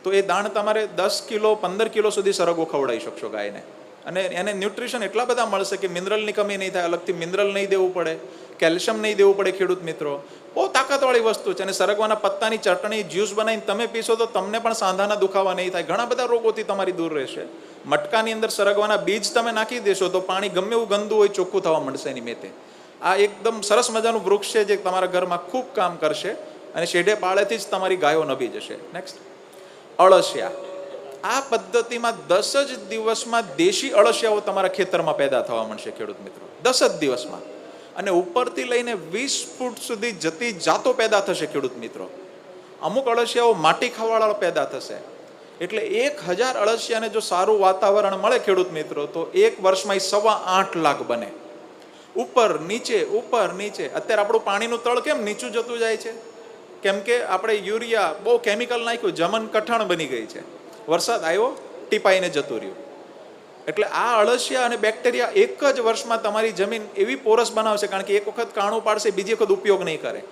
A: તો એ દાણ તમારે 10 કિલો 15 કિલો સુધી સરગવો ખવડાવી શકશો ગાયને, અને એને ન્યુટ્રિશન એટલા બધા મળશે કે મિનરલની કમી નહીં થાય. અલગથી મિનરલ નહીં દેવું પડે, કેલ્શિયમ નહીં દેવું પડે. ખેડૂત મિત્રો, બહુ તાકાતવાળી વસ્તુ છે. અને સરગવાના પત્તાની ચટણી જ્યુસ બનાવીને તમે પીશો તો તમને પણ સાંધાના દુખાવા નહીં થાય, ઘણા બધા રોગોથી તમારી દૂર રહેશે. મટકાની અંદર સરગવાના બીજ તમે નાખી દેશો તો પાણી ગમે એવું ગંદુ હોય ચોખ્ખું થવા મળશે એની મેતે. આ એકદમ સરસ મજાનું વૃક્ષ છે જે તમારા ઘરમાં ખૂબ કામ કરશે, અને શેઢે પાળેથી જ તમારી ગાયો નભી જશે. નેક્સ્ટ, અળસિયા. આ પદ્ધતિમાં 10 જ દિવસમાં દેશી અળસિયાઓ તમારા ખેતરમાં પેદા થવા મળશે ખેડૂત મિત્રો, 10 જ દિવસમાં. અને ઉપરથી લઈને 20 ફૂટ સુધી જતી જાતો પેદા થશે ખેડૂત મિત્રો. અમુક અળસિયાઓ માટી ખાવાવાળા પેદા થશે. એટલે 1000 અળસિયાને જો સારું વાતાવરણ મળે ખેડૂત મિત્રો, તો 1 વર્ષમાં 8.25 લાખ બને. ઉપર નીચે ઉપર નીચે. અત્યારે આપણું પાણીનું તળ કેમ નીચું જતું જાય છે? કેમ કે આપણે યુરિયા બહુ કેમિકલ નાખ્યું, જમન કઠણ બની ગઈ છે. વરસાદ આવ્યો, ટીપાઈને જતું રહ્યું. એટલે આ અળસિયા અને બેક્ટેરિયા 1 જ વર્ષમાં તમારી જમીન એવી પોરસ બનાવશે, કારણ કે એક વખત કાણું પાડશે, બીજી વખત ઉપયોગ નહીં કરે.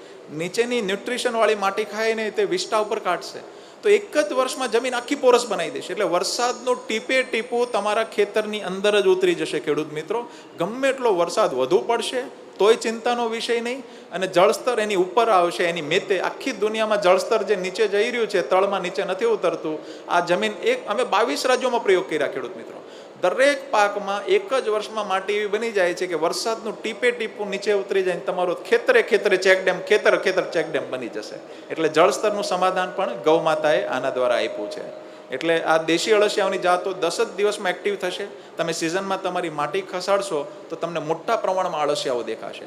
A: નીચેની ન્યુટ્રિશન વાળી માટી ખાઈને તે વિષ્ટા ઉપર કાઢશે, તો 1 જ વર્ષમાં જમીન આખી પોરસ બનાવી દેશે. એટલે વરસાદનું ટીપે ટીપું તમારા ખેતરની અંદર જ ઉતરી જશે ખેડૂત મિત્રો. ગમે એટલો વરસાદ વધુ પડશે તોય ચિંતાનો વિષય નહીં, અને જળસ્તર એની ઉપર આવશે એની મેતે. આખી દુનિયામાં જળસ્તર જે નીચે જઈ રહ્યું છે, તળમાં નીચે નથી ઉતરતું. આ જમીન અમે 22 રાજ્યોમાં પ્રયોગ કર્યા ખેડૂત મિત્રો. દરેક પાકમાં 1 જ વર્ષમાં માટી એવી બની જાય છે કે વરસાદનું ટીપે ટીપું નીચે ઉતરી જાય, તમારો ખેતરે ખેતરે ચેકડેમ, ખેતર ખેતર ચેકડેમ બની જશે. એટલે જળસ્તરનું સમાધાન પણ ગૌ માતાએ આના દ્વારા આપ્યું છે. એટલે આ દેશી અળસિયાઓની જાતો 10 જ દિવસમાં એક્ટિવ થશે. તમે સિઝનમાં તમારી માટી ખસાડશો તો તમને મોટા પ્રમાણમાં અળસિયાઓ દેખાશે.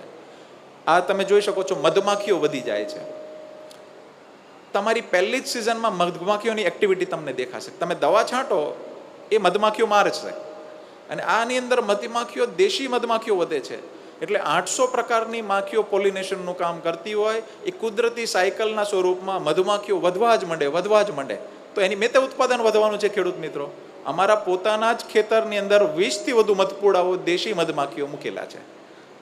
A: આ તમે જોઈ શકો છો, મધમાખીઓ વધી જાય છે. તમારી પહેલી જ સિઝનમાં મધમાખીઓની એક્ટિવિટી તમને દેખાશે. તમે દવા છાંટો એ મધમાખીઓ મારશે, અને આની અંદર મધમાખીઓ દેશી મધમાખીઓ વધે છે. એટલે 800 પ્રકારની માખીઓ પોલિનેશનનું કામ કરતી હોય, એ કુદરતી સાયકલના સ્વરૂપમાં મધમાખીઓ વધવા જ માંડે. તો એની મેતે ઉત્પાદન વધવાનું છે ખેડૂત મિત્રો. અમારા પોતાના જ ખેતરની અંદર 20થી વધુ મધપૂડાઓ દેશી મધમાખીઓ મૂકેલા છે.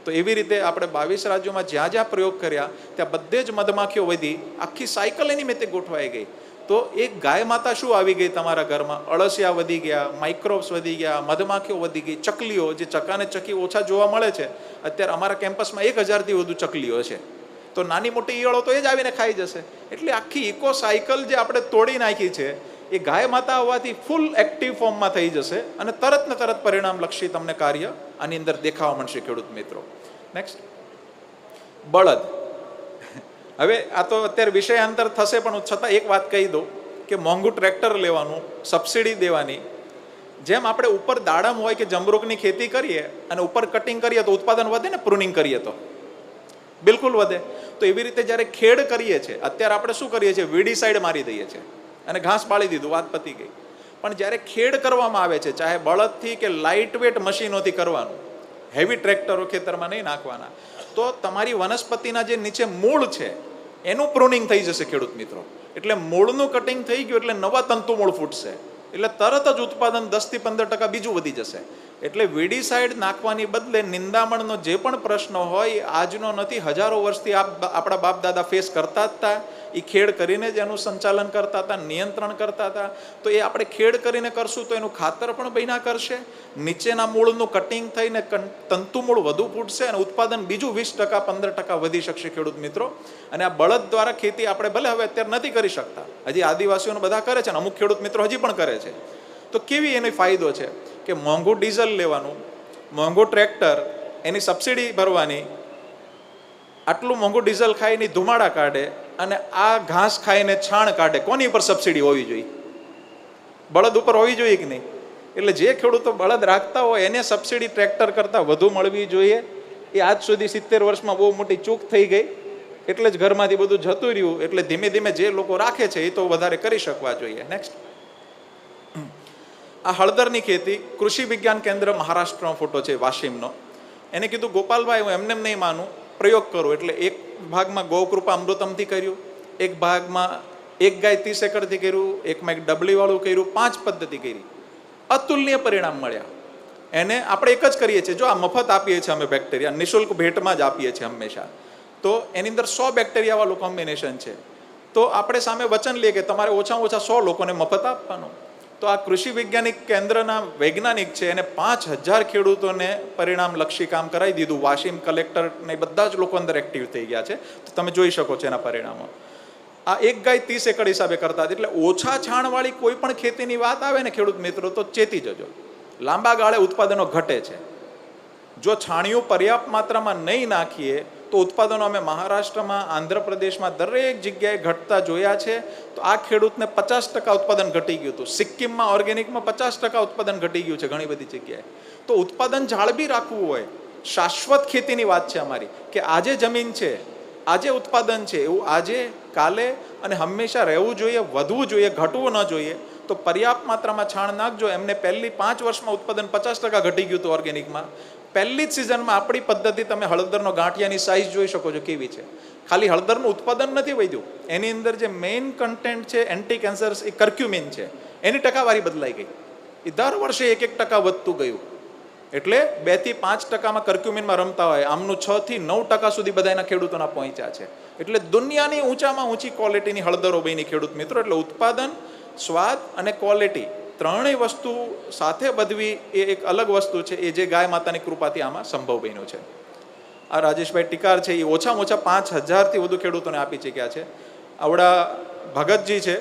A: તો એવી રીતે આપણે 22 રાજ્યોમાં જ્યાં જ્યાં પ્રયોગ કર્યા ત્યાં બધે જ મધમાખીઓ વધી, આખી સાયકલ એની મેતે ગોઠવાઈ ગઈ. તો એક ગાય માતા શું આવી ગઈ તમારા ઘરમાં? અળસિયા વધી ગયા, માઇક્રોબ્સ વધી ગયા, મધમાખીઓ વધી ગઈ, ચકલીઓ, જે ચકાને ચકી ઓછા જોવા મળે છે. અત્યારે અમારા કેમ્પસમાં 1000થી વધુ ચકલીઓ છે. તો નાની મોટી ઈયળો તો એ જ આવીને ખાઈ જશે. એટલે આખી ઇકો સાયકલ જે આપણે તોડી નાખી છે એ ગાય માતા હોવાથી ફૂલ એક્ટિવ ફોર્મમાં થઈ જશે, અને તરત ને તરત પરિણામલક્ષી તમને કાર્ય આની અંદર દેખાવા મળશે ખેડૂત મિત્રો. નેક્સ્ટ, બળદ. હવે આ તો અત્યારે વિષયાંતર થશે, પણ છતાં એક વાત કહી દઉં કે મોંઘું ટ્રેક્ટર લેવાનું, સબસિડી દેવાની. જેમ આપણે ઉપર દાડમ હોય કે જમરૂકની ખેતી કરીએ અને ઉપર કટિંગ કરીએ તો ઉત્પાદન વધે ને, પ્રુનિંગ કરીએ તો બિલકુલ વધે. તો એવી રીતે જ્યારે ખેડ કરીએ છીએ, અત્યારે આપણે શું કરીએ છીએ, વીડીસાઇડ મારી દઈએ છીએ અને ઘાસ બાળી દીધું, વાત પતી ગઈ. પણ જ્યારે ખેડ કરવામાં આવે છે, ચાહે બળદથી કે લાઇટ વેટ મશીનોથી કરવાનું, હેવી ટ્રેક્ટરો ખેતરમાં નહીં નાખવાના, તો તમારી વનસ્પતિના જે નીચે મૂળ છે એનું પ્રૂનિંગ થઈ જશે ખેડૂત મિત્રો. એટલે મૂળનું કટિંગ થઈ ગયું એટલે નવા તંતુ મૂળ ફૂટશે, એટલે તરત જ ઉત્પાદન 10 થી 15% બીજું વધી જશે. એટલે વીડીસાઇડ નાખવાની બદલે નિંદામણનો જે પણ પ્રશ્ન હોય આજનો નથી, હજારો વર્ષથી આપણા બાપ દાદા ફેસ કરતા જ હતા. એ ખેડ કરીને જ એનું સંચાલન કરતા હતા, નિયંત્રણ કરતા હતા. તો એ આપણે ખેડ કરીને કરશું તો એનું ખાતર પણ બન્યા કરશે, નીચેના મૂળનું કટિંગ થઈને તંતુ મૂળ વધુ ફૂટશે અને ઉત્પાદન બીજું 20% 15% વધી શકશે ખેડૂત મિત્રો. અને આ બળદ દ્વારા ખેતી આપણે ભલે હવે અત્યારે નથી કરી શકતા, હજી આદિવાસીઓને બધા કરે છે ને અમુક ખેડૂત મિત્રો હજી પણ કરે છે. તો કેવી એનો ફાયદો છે કે મોંઘું ડીઝલ લેવાનું, મોંઘું ટ્રેક્ટર, એની સબસિડી ભરવાની, આટલું મોંઘું ડીઝલ ખાઈને ધુમાડા કાઢે અને આ ઘાસ ખાઈને છાણ કાઢે. કોની ઉપર સબસિડી હોવી જોઈએ? બળદ ઉપર હોવી જોઈએ કે નહીં? એટલે જે ખેડૂતો બળદ રાખતા હોય એને સબસિડી ટ્રેક્ટર કરતાં વધુ મળવી જોઈએ. એ આજ સુધી 70 વર્ષમાં બહુ મોટી ચૂક થઈ ગઈ, એટલે જ ઘરમાંથી બધું જતું રહ્યું. એટલે ધીમે ધીમે જે લોકો રાખે છે એ તો વધારે કરી શકવા જોઈએ. નેક્સ્ટ, આ હળદરની ખેતી કૃષિ વિજ્ઞાન કેન્દ્ર મહારાષ્ટ્રનો ફોટો છે, વાશિમનો. એને કીધું ગોપાલભાઈ હું એમને નહીં માનું, પ્રયોગ કરો. એટલે એક ભાગમાં ગૌકૃપા અમૃતમથી કર્યું, એક ભાગમાં 1 ગાય 30 એકરથી કર્યું, એકમાં એક ડબલી વાળું કર્યું, 5 પદ્ધતિ કરી. અતુલનીય પરિણામ મળ્યા. એને આપણે એક જ કરીએ છીએ, જો આ મફત આપીએ છીએ અમે બેક્ટેરિયા, નિઃશુલ્ક ભેટમાં જ આપીએ છીએ હંમેશા. તો એની અંદર 100 બેક્ટેરિયા વાળું કોમ્બિનેશન છે. તો આપણે સામે વચન લઈએ કે તમારે ઓછામાં ઓછા 100 લોકોને મફત આપવાનું. તો આ કૃષિ વૈજ્ઞાનિક કેન્દ્રના વૈજ્ઞાનિક છે, એને 5000 ખેડૂતોને પરિણામલક્ષી કામ કરાવી દીધું. વાશિમ કલેક્ટર ને બધા જ લોકો અંદર એક્ટિવ થઈ ગયા છે. તો તમે જોઈ શકો છો એના પરિણામો. આ 1 ગાય 30 એકર હિસાબે કરતા. એટલે ઓછા છાણવાળી કોઈ પણ ખેતીની વાત આવે ને ખેડૂત મિત્રો તો ચેતી જજો, લાંબા ગાળે ઉત્પાદનો ઘટે છે. જો છાણિયું પર્યાપ્ત માત્રામાં નહીં નાખીએ તો ઉત્પાદનો અમે મહારાષ્ટ્રમાં, આંધ્રપ્રદેશમાં દરેક જગ્યાએ ઘટતા જોયા છે. તો આ ખેડૂતને 50% ઉત્પાદન ઘટી ગયું હતું. સિક્કિમમાં ઓર્ગેનિકમાં 50% ઉત્પાદન ઘટી ગયું છે ઘણી બધી જગ્યાએ. તો ઉત્પાદન જાળવી રાખવું હોય, શાશ્વત ખેતીની વાત છે અમારી, કે આજે જમીન છે, આજે ઉત્પાદન છે, એવું આજે કાલે અને હંમેશા રહેવું જોઈએ, વધવું જોઈએ, ઘટવું ન જોઈએ. તો પર્યાપ્ત માત્રામાં છાણ નાખજો. એમને પહેલી 5 વર્ષમાં ઉત્પાદન 50% ઘટી ગયું હતું ઓર્ગેનિકમાં. પહેલી જ સિઝનમાં આપણી પદ્ધતિ, તમે હળદરનો ગાંઠિયાની સાઇઝ જોઈ શકો છો કેવી છે. ખાલી હળદરનું ઉત્પાદન નથી વધ્યું, એની અંદર જે મેઇન કન્ટેન્ટ છે એન્ટી કેન્સર, એ કર્ક્યુમિન છે, એની ટકાવારી બદલાઈ ગઈ. એ દર વર્ષે 1% વધતું ગયું. એટલે 2 થી 5%માં કર્ક્યુમિનમાં રમતા હોય, આમનું 6 થી 9% સુધી બધા એના ખેડૂતોના પહોંચ્યા છે. એટલે દુનિયાની ઊંચામાં ઊંચી ક્વોલિટીની હળદરો બની ખેડૂત મિત્રો. એટલે ઉત્પાદન, સ્વાદ અને ક્વોલિટી ત્રણેય વસ્તુ સાથે વધવી એ એક અલગ વસ્તુ છે, એ જે ગાય માતાની કૃપાથી આમાં સંભવ બન્યું છે. આ રાજેશભાઈ ટીકાર છે, એ ઓછામાં ઓછા 5000થી વધુ ખેડૂતોને આપી ચૂક્યા છે. આવડા ભગતજી છે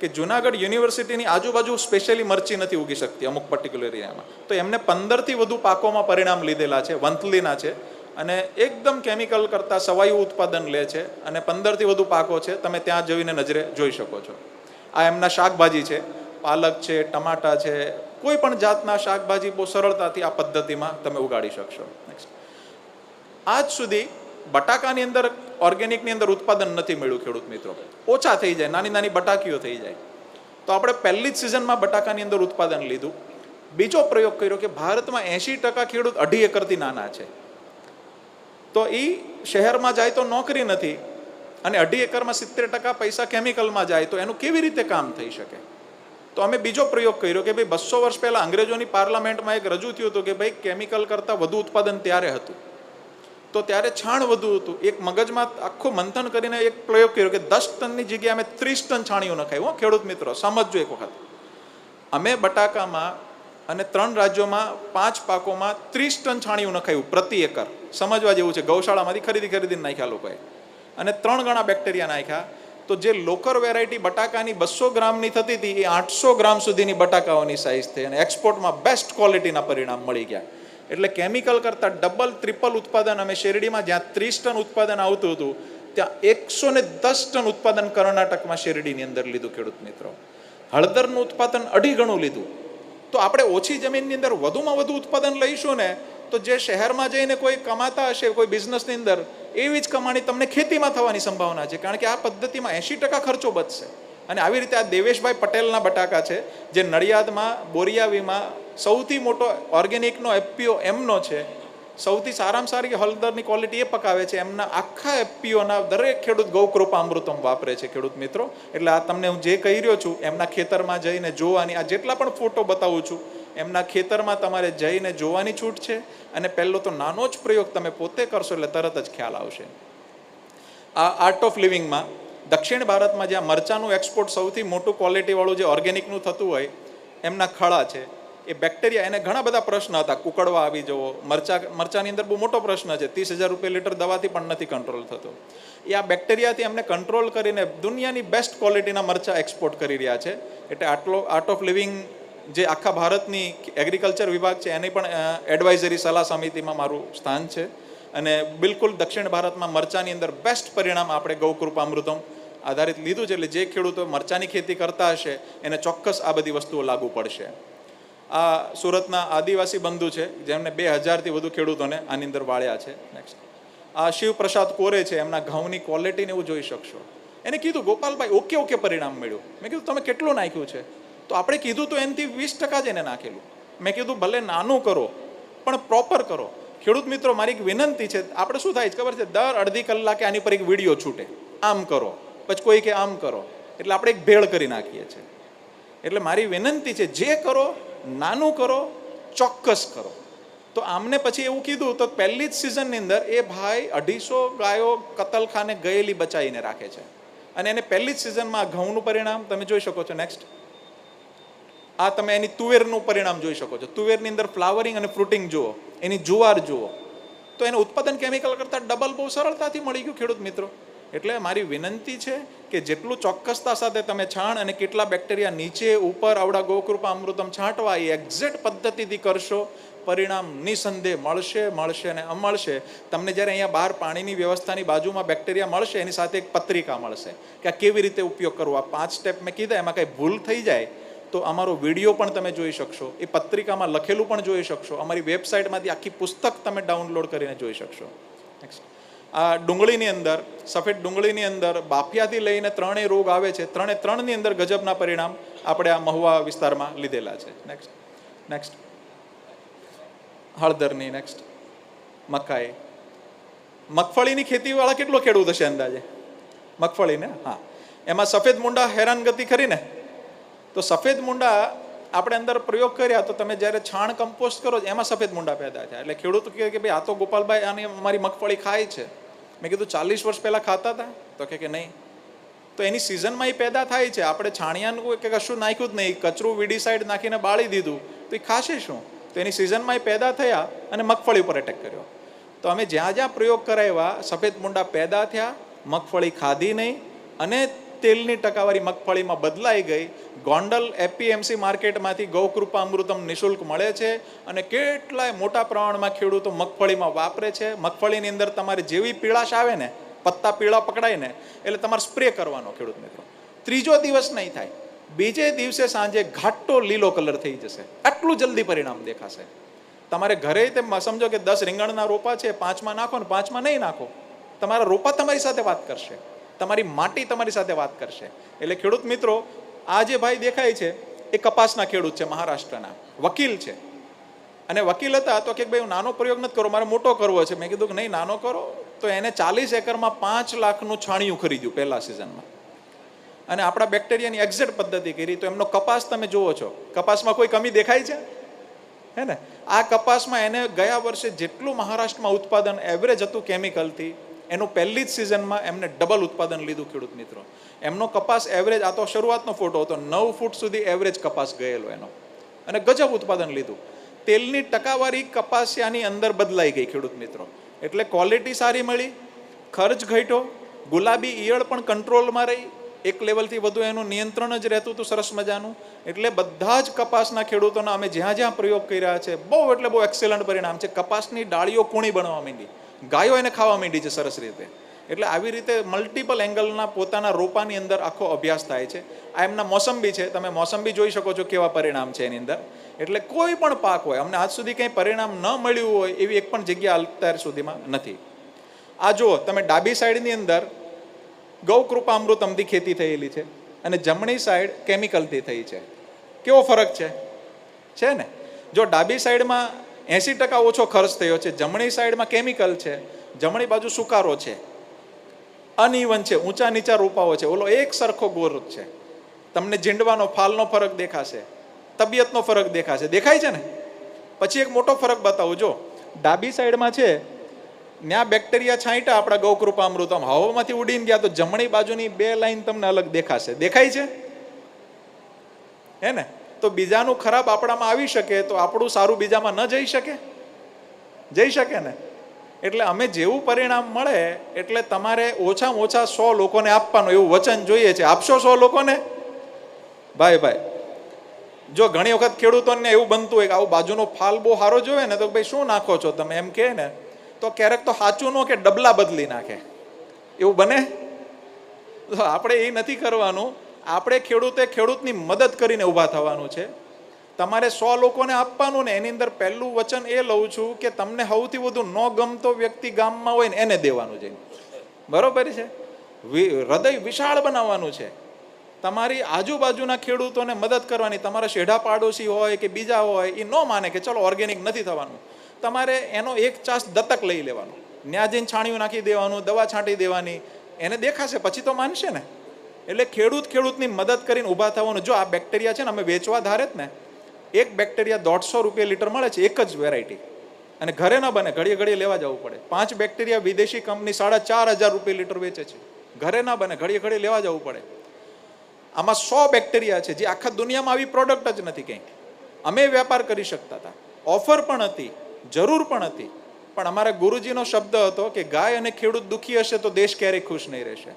A: કે જુનાગઢ યુનિવર્સિટીની આજુબાજુ સ્પેશિયલી મરચી નથી ઉગી શકતી અમુક પર્ટિક્યુલર એરિયામાં, તો એમને 15થી વધુ પાકોમાં પરિણામ લીધેલા છે, વંથલીના છે, અને એકદમ કેમિકલ કરતાં સવાયું ઉત્પાદન લે છે, અને 15થી વધુ પાકો છે. તમે ત્યાં જઈને નજરે જોઈ શકો છો. આ એમના શાકભાજી છે, પાલક છે, ટમાટા છે, કોઈ પણ જાતના શાકભાજી બહુ સરળતાથી આ પદ્ધતિમાં તમે ઉગાડી શકશો. આજ સુધી બટાકાની અંદર, ઓર્ગેનિકની અંદર ઉત્પાદન નથી મળ્યું ખેડૂત મિત્રો. ઓછા થઈ જાય, નાની નાની બટાકીઓ થઈ જાય. તો આપણે પહેલી જ સિઝનમાં બટાકાની અંદર ઉત્પાદન લીધું. બીજો પ્રયોગ કર્યો કે ભારતમાં 80% ખેડૂત 2.5 એકરથી નાના છે. તો એ શહેરમાં જાય તો નોકરી નથી, અને 2.5 એકરમાં 70% પૈસા કેમિકલમાં જાય, તો એનું કેવી રીતે કામ થઈ શકે? તો અમે બીજો પ્રયોગ કર્યો કે ભાઈ 200 વર્ષ પહેલા અંગ્રેજોની પાર્લામેન્ટમાં એક રજૂ થયું હતું કે ભાઈ કેમિકલ કરતાં વધુ ઉત્પાદન ત્યારે હતું, તો ત્યારે છાણ વધુ હતું. એક મગજમાં આખું મંથન કરીને એક પ્રયોગ કર્યો કે 10 ટનની જગ્યાએ અમે 30 ટન છાણિયું નખાયું. ખેડૂત મિત્રો સમજજો એક વખત, અમે બટાકામાં અને 3 રાજ્યોમાં 5 પાકોમાં 30 ટન છાણિયું નખાયું પ્રતિ એકર. સમજવા જેવું છે. ગૌશાળામાંથી ખરીદીને નાખ્યા લોકોએ, અને 3 ગણા બેક્ટેરિયા નાખ્યા. તો જે લોકર વેરાયટી બટાકાની 200 ગ્રામની થતી હતી, એ 800 ગ્રામ સુધીની બટાકાઓની સાઇઝ થઈ, અને એક્સપોર્ટમાં બેસ્ટ ક્વોલિટીના પરિણામ મળી ગયા. એટલે કેમિકલ કરતાં ડબલ ટ્રિપલ ઉત્પાદન અમે શેરડીમાં, જ્યાં 30 ટન ઉત્પાદન આવતું હતું, ત્યાં 110 ટન ઉત્પાદન કર્ણાટકમાં શેરડીની અંદર લીધું ખેડૂત મિત્રો. હળદરનું ઉત્પાદન 2.5 ગણું લીધું. તો આપણે ઓછી જમીનની અંદર વધુમાં વધુ ઉત્પાદન લઈશું ને, તો જે શહેરમાં જઈને કોઈ કમાતા હશે કોઈ બિઝનેસની અંદર, એવી જ કમાણી તમને ખેતીમાં થવાની સંભાવના છે, કારણ કે આ પદ્ધતિમાં 80% ખર્ચો બચશે. અને આવી રીતે આ દેવેશભાઈ પટેલના બટાકા છે, જે નડિયાદમાં બોરિયાવીમાં સૌથી મોટો ઓર્ગેનિકનો એફપીઓ એમનો છે. સૌથી સારામાં સારી હળદરની ક્વોલિટી એ પકાવે છે. એમના આખા એફપીઓના દરેક ખેડૂત ગૌકૃપા અમૃતમ વાપરે છે ખેડૂત મિત્રો. એટલે આ તમને હું જે કહી રહ્યો છું એમના ખેતરમાં જઈને જોવાની, આ જેટલા પણ ફોટો બતાવું છું એમના ખેતરમાં તમારે જઈને જોવાની છૂટ છે. અને પહેલો તો નાનો જ પ્રયોગ તમે પોતે કરશો એટલે તરત જ ખ્યાલ આવશે. આ આર્ટ ઓફ લિવિંગમાં દક્ષિણ ભારતમાં જ્યાં મરચાનું એક્સપોર્ટ સૌથી મોટું ક્વોલિટીવાળું જે ઓર્ગેનિકનું થતું હોય, એમના ખળા છે. એ બેક્ટેરિયા, એને ઘણા બધા પ્રશ્ન હતા, કુકડવા આવી જવો, મરચાની અંદર બહુ મોટો પ્રશ્ન છે, 30,000 રૂપિયા લીટર દવાથી પણ નથી કંટ્રોલ થતો. એ આ બેક્ટેરિયાથી એમને કંટ્રોલ કરીને દુનિયાની બેસ્ટ ક્વોલિટીના મરચા એક્સપોર્ટ કરી રહ્યા છે. એટલે આર્ટ ઓફ લિવિંગ જે આખા ભારતની એગ્રીકલ્ચર વિભાગ છે એની પણ એડવાઇઝરી સલાહ સમિતિમાં મારું સ્થાન છે. અને બિલકુલ દક્ષિણ ભારતમાં મરચાની અંદર બેસ્ટ પરિણામ આપણે ગૌકૃપા અમૃતમ આધારિત લીધું છે. એટલે જે ખેડૂતો મરચાની ખેતી કરતા હશે એને ચોક્કસ આ બધી વસ્તુઓ લાગુ પડશે. આ સુરતના આદિવાસી બંધુ છે, જેમને 2000થી વધુ ખેડૂતોને આની અંદર વાળ્યા છે. નેક્સ્ટ, આ શિવપ્રસાદ કોરે છે, એમના ઘઉંની ક્વોલિટીને એવું જોઈ શકશો. એને કીધું ગોપાલભાઈ ઓકે પરિણામ મળ્યું. મેં કીધું તમે કેટલું નાખ્યું છે? તો આપણે કીધું તો એનાથી 20% જ એને નાખેલું. મેં કીધું ભલે નાનું કરો પણ પ્રોપર કરો. ખેડૂત મિત્રો, મારી એક વિનંતી છે, આપણે શું થાય છે ખબર છે, દર અડધી કલાકે આની પર એક વિડીયો છૂટે, આમ કરો, પછી કોઈ કે આમ કરો, એટલે આપણે એક ભેળ કરી નાખીએ છીએ. એટલે મારી વિનંતી છે, જે કરો નાનું કરો, ચોક્કસ કરો. તો આમને પછી એવું કીધું તો પહેલી જ સિઝનની અંદર એ ભાઈ 250 ગાયો કતલખાને ગયેલી બચાવીને રાખે છે. અને એને પહેલી જ સિઝનમાં ઘઉંનું પરિણામ તમે જોઈ શકો છો. નેક્સ્ટ, આ તમે એની તુવેરનું પરિણામ જોઈ શકો છો. તુવેરની અંદર ફ્લાવરિંગ અને ફ્રૂટિંગ જુઓ, એની જુવાર જુઓ, તો એનું ઉત્પાદન કેમિકલ કરતાં ડબલ બહુ સરળતાથી મળી ગયું ખેડૂત મિત્રો. એટલે મારી વિનંતી છે કે જેટલું ચોક્કસતા સાથે તમે છાણ અને કેટલા બેક્ટેરિયા નીચે ઉપર આવડા ગૌકૃપા અમૃતમ છાંટવા એ એક્ઝેક્ટ પદ્ધતિથી કરશો, પરિણામ નિસંદેહ મળશે અને મળશે. તમને જ્યારે અહીંયા બહાર પાણીની વ્યવસ્થાની બાજુમાં બેક્ટેરિયા મળશે, એની સાથે એક પત્રિકા મળશે કે આ કેવી રીતે ઉપયોગ કરવો. આ 5 સ્ટેપ મેં કીધા, એમાં કંઈ ભૂલ થઈ જાય તો અમારો વિડીયો પણ તમે જોઈ શકશો, એ પત્રિકામાં લખેલું પણ જોઈ શકશો, અમારી વેબસાઇટમાંથી આખી પુસ્તક તમે ડાઉનલોડ કરીને જોઈ શકશો. નેક્સ્ટ, આ ડુંગળીની અંદર, સફેદ ડુંગળીની અંદર બાફિયાથી લઈને 3 રોગ આવે છે, 3ની અંદર ગજબના પરિણામ આપણે આ મહુવા વિસ્તારમાં લીધેલા છે. નેક્સ્ટ હળદરની. નેક્સ્ટ, મકાઈ. મગફળીની ખેતીવાળા કેટલો ખેડૂત હશે અંદાજે? મગફળીને, હા, એમાં સફેદ મૂંડા હેરાનગતિ ખરી ને. તો સફેદ મૂંડા આપણે અંદર પ્રયોગ કર્યા તો તમે જ્યારે છાણ કમ્પોસ્ટ કરો એમાં સફેદ મૂંડા પેદા થયા. એટલે ખેડૂત કહે કે ભાઈ આ તો ગોપાલભાઈ આની અમારી મગફળી ખાય છે. મેં કીધું 40 વર્ષ પહેલાં ખાતા હતા? તો કે નહીં. તો એની સિઝનમાં એ પેદા થાય છે. આપણે છાણિયાનું કે કશું નાખ્યું જ નહીં, કચરું વીડીસાઇડ નાખીને બાળી દીધું, તો એ ખાશે શું? તો એની સિઝનમાં એ પેદા થયા અને મગફળી ઉપર એટેક કર્યો. તો અમે જ્યાં પ્રયોગ કરાવ્યા, સફેદ મૂંડા પેદા થયા, મગફળી ખાધી નહીં અને તેલની ટકાવારી મગફળીમાં બદલાઈ ગઈ. ગોંડલ એપીએમસી માર્કેટમાંથી ગૌકૃપા અમૃતમ નિઃશુલ્ક મળે છે અને કેટલાય મોટા પ્રમાણમાં ખેડૂતો મગફળીમાં વાપરે છે. મગફળીની અંદર તમારે જેવી પીળાશ આવે ને, પત્તા પીળા પકડાય ને, એટલે તમારે સ્પ્રે કરવાનો ખેડૂત મિત્રો. 3જો દિવસ નહીં થાય, બીજે દિવસે સાંજે ઘાટો લીલો કલર થઈ જશે. આટલું જલ્દી પરિણામ દેખાશે. તમારે ઘરે તેમ સમજો કે 10 રીંગણના રોપા છે, 5માં નાખો ને 5માં નહીં નાખો, તમારા રોપા તમારી સાથે વાત કરશે, તમારી માટી તમારી સાથે વાત કરશે. એટલે ખેડૂત મિત્રો, આ જે ભાઈ દેખાય છે એ કપાસના ખેડૂત છે, મહારાષ્ટ્રના વકીલ છે. અને વકીલ હતા તો કે ભાઈ હું નાનો પ્રયોગ નથી કરો, મારે મોટો કરવો છે. મેં કીધું કે નહીં, નાનો કરો. તો એને 40 એકરમાં 5 લાખનું છાણિયું ખરીદ્યું પહેલા સિઝનમાં. અને આપણા બેક્ટેરિયાની એક્ઝેક્ટ પદ્ધતિ કરી. તો એમનો કપાસ તમે જુઓ છો, કપાસમાં કોઈ કમી દેખાય છે? હે ને? આ કપાસમાં એને ગયા વર્ષે જેટલું મહારાષ્ટ્રમાં ઉત્પાદન એવરેજ હતું કેમિકલથી, એનું પહેલી જ સિઝનમાં એમને ડબલ ઉત્પાદન લીધું ખેડૂત મિત્રો. એમનો કપાસ એવરેજ, આ તો શરૂઆતનો ફોટો હતો, 9 ફૂટ સુધી એવરેજ કપાસ ગયેલો એનો, અને ગજબ ઉત્પાદન લીધું. તેલની ટકાવારી કપાસિયાની અંદર બદલાઈ ગઈ ખેડૂત મિત્રો. એટલે ક્વોલિટી સારી મળી, ખર્ચ ઘટ્યો, ગુલાબી ઈયળ પણ કંટ્રોલમાં રહી, એક લેવલથી વધુ એનું નિયંત્રણ જ રહેતું હતું સરસ મજાનું. એટલે બધા જ કપાસના ખેડૂતોના અમે જ્યાં પ્રયોગ કર્યા છે, બહુ એટલે બહુ એક્સેલન્ટ પરિણામ છે. કપાસની ડાળીઓ કૂણી બનવા માંડી, ગાયો એને ખાવા માંડી છે સરસ રીતે. એટલે આવી રીતે મલ્ટિપલ એંગલના પોતાના રોપાની અંદર આખો અભ્યાસ થાય છે. આ એમના મોસંબી છે, તમે મોસંબી જોઈ શકો છો કેવા પરિણામ છે એની અંદર. એટલે કોઈ પણ પાક હોય, અમને આજ સુધી કંઈ પરિણામ ન મળ્યું હોય એવી એક પણ જગ્યા અત્યાર સુધીમાં નથી. આ જુઓ તમે, ડાબી સાઈડની અંદર ગૌકૃપા અમૃતમથી ખેતી થયેલી છે અને જમણી સાઈડ કેમિકલથી થઈ છે. કેવો ફરક છે ને? જો ડાબી સાઈડમાં 80% ઓછો ખર્ચ થયો છે, જમણી સાઈડમાં કેમિકલ છે, જમણી બાજુ સુકારો છે, અનઇવન છે, ઊંચા નીચા રોપાઓ છે, ઓલો એક સરખો ગોર છે. તમને જીંડવાનો ફાલનો ફરક દેખાશે, તબિયતનો ફરક દેખાશે, દેખાય છે ને? પછી એક મોટો ફરક બતાવું, જો ડાબી સાઈડમાં છે ત્યાં બેક્ટેરિયા છાંટ્યા આપણા ગૌકૃપા અમૃતમ, હવામાંથી ઉડીને ગયા, તો જમણી બાજુની 2 લાઈન તમને અલગ દેખાશે. દેખાય છે હે ને? તો બીજાનું ખરાબ આપણામાં આવી શકે તો આપણું સારું બીજામાં ન જઈ શકે? જઈ શકે ને? એટલે અમે જેવું પરિણામ મળે એટલે તમારે ઓછામાં ઓછા 100 લોકોને આપવાનું એવું વચન જોઈએ છે. આપશો 100 લોકોને? ભાઈ જો ઘણી વખત ખેડૂતોને એવું બનતું હોય કે આવું બાજુનો ફાલ બહુ સારો જોવે ને તો ભાઈ શું નાખો છો તમે એમ કહે ને, તો ક્યારેક તો સાચું નો કે ડબલા બદલી નાખે. એવું બને? તો આપણે એ નથી કરવાનું. આપણે ખેડૂતની મદદ કરીને ઊભા થવાનું છે. તમારે 100 લોકોને આપવાનું ને એની અંદર પહેલું વચન એ લઉં છું કે તમને સૌથી વધુ ન ગમતો વ્યક્તિ ગામમાં હોય ને એને દેવાનું છે. બરોબર છે? હૃદય વિશાળ બનાવવાનું છે. તમારી આજુબાજુના ખેડૂતોને મદદ કરવાની. તમારા શેઢા પાડોશી હોય કે બીજા હોય એ ન માને કે ચલો ઓર્ગેનિક નથી થવાનું, તમારે એનો એક ચાસ દત્તક લઈ લેવાનો, ન્યા જઈને છાણિયું નાખી દેવાનું, દવા છાંટી દેવાની, એને દેખાશે પછી તો માનશે ને. એટલે ખેડૂતની મદદ કરીને ઊભા થવાનું. જો આ બેક્ટેરિયા છે ને અમે વેચવા ધારે જ ને, એક બેક્ટેરિયા 150 રૂપિયા લીટર મળે છે, એક જ વેરાયટી, અને ઘરે ન બને, ઘડીએ ઘડીએ લેવા જવું પડે. 5 બેક્ટેરિયા વિદેશી કંપની 4500 રૂપિયા લીટર વેચે છે, ઘરે ના બને, ઘડીએ ઘડીએ લેવા જવું પડે. આમાં 100 બેક્ટેરિયા છે જે આખા દુનિયામાં આવી પ્રોડક્ટ જ નથી કંઈ. અમે વેપાર કરી શકતા હતા, ઓફર પણ હતી, જરૂર પણ હતી, પણ અમારા ગુરુજીનો શબ્દ હતો કે ગાય અને ખેડૂત દુઃખી હશે તો દેશ ક્યારેય ખુશ નહીં રહેશે.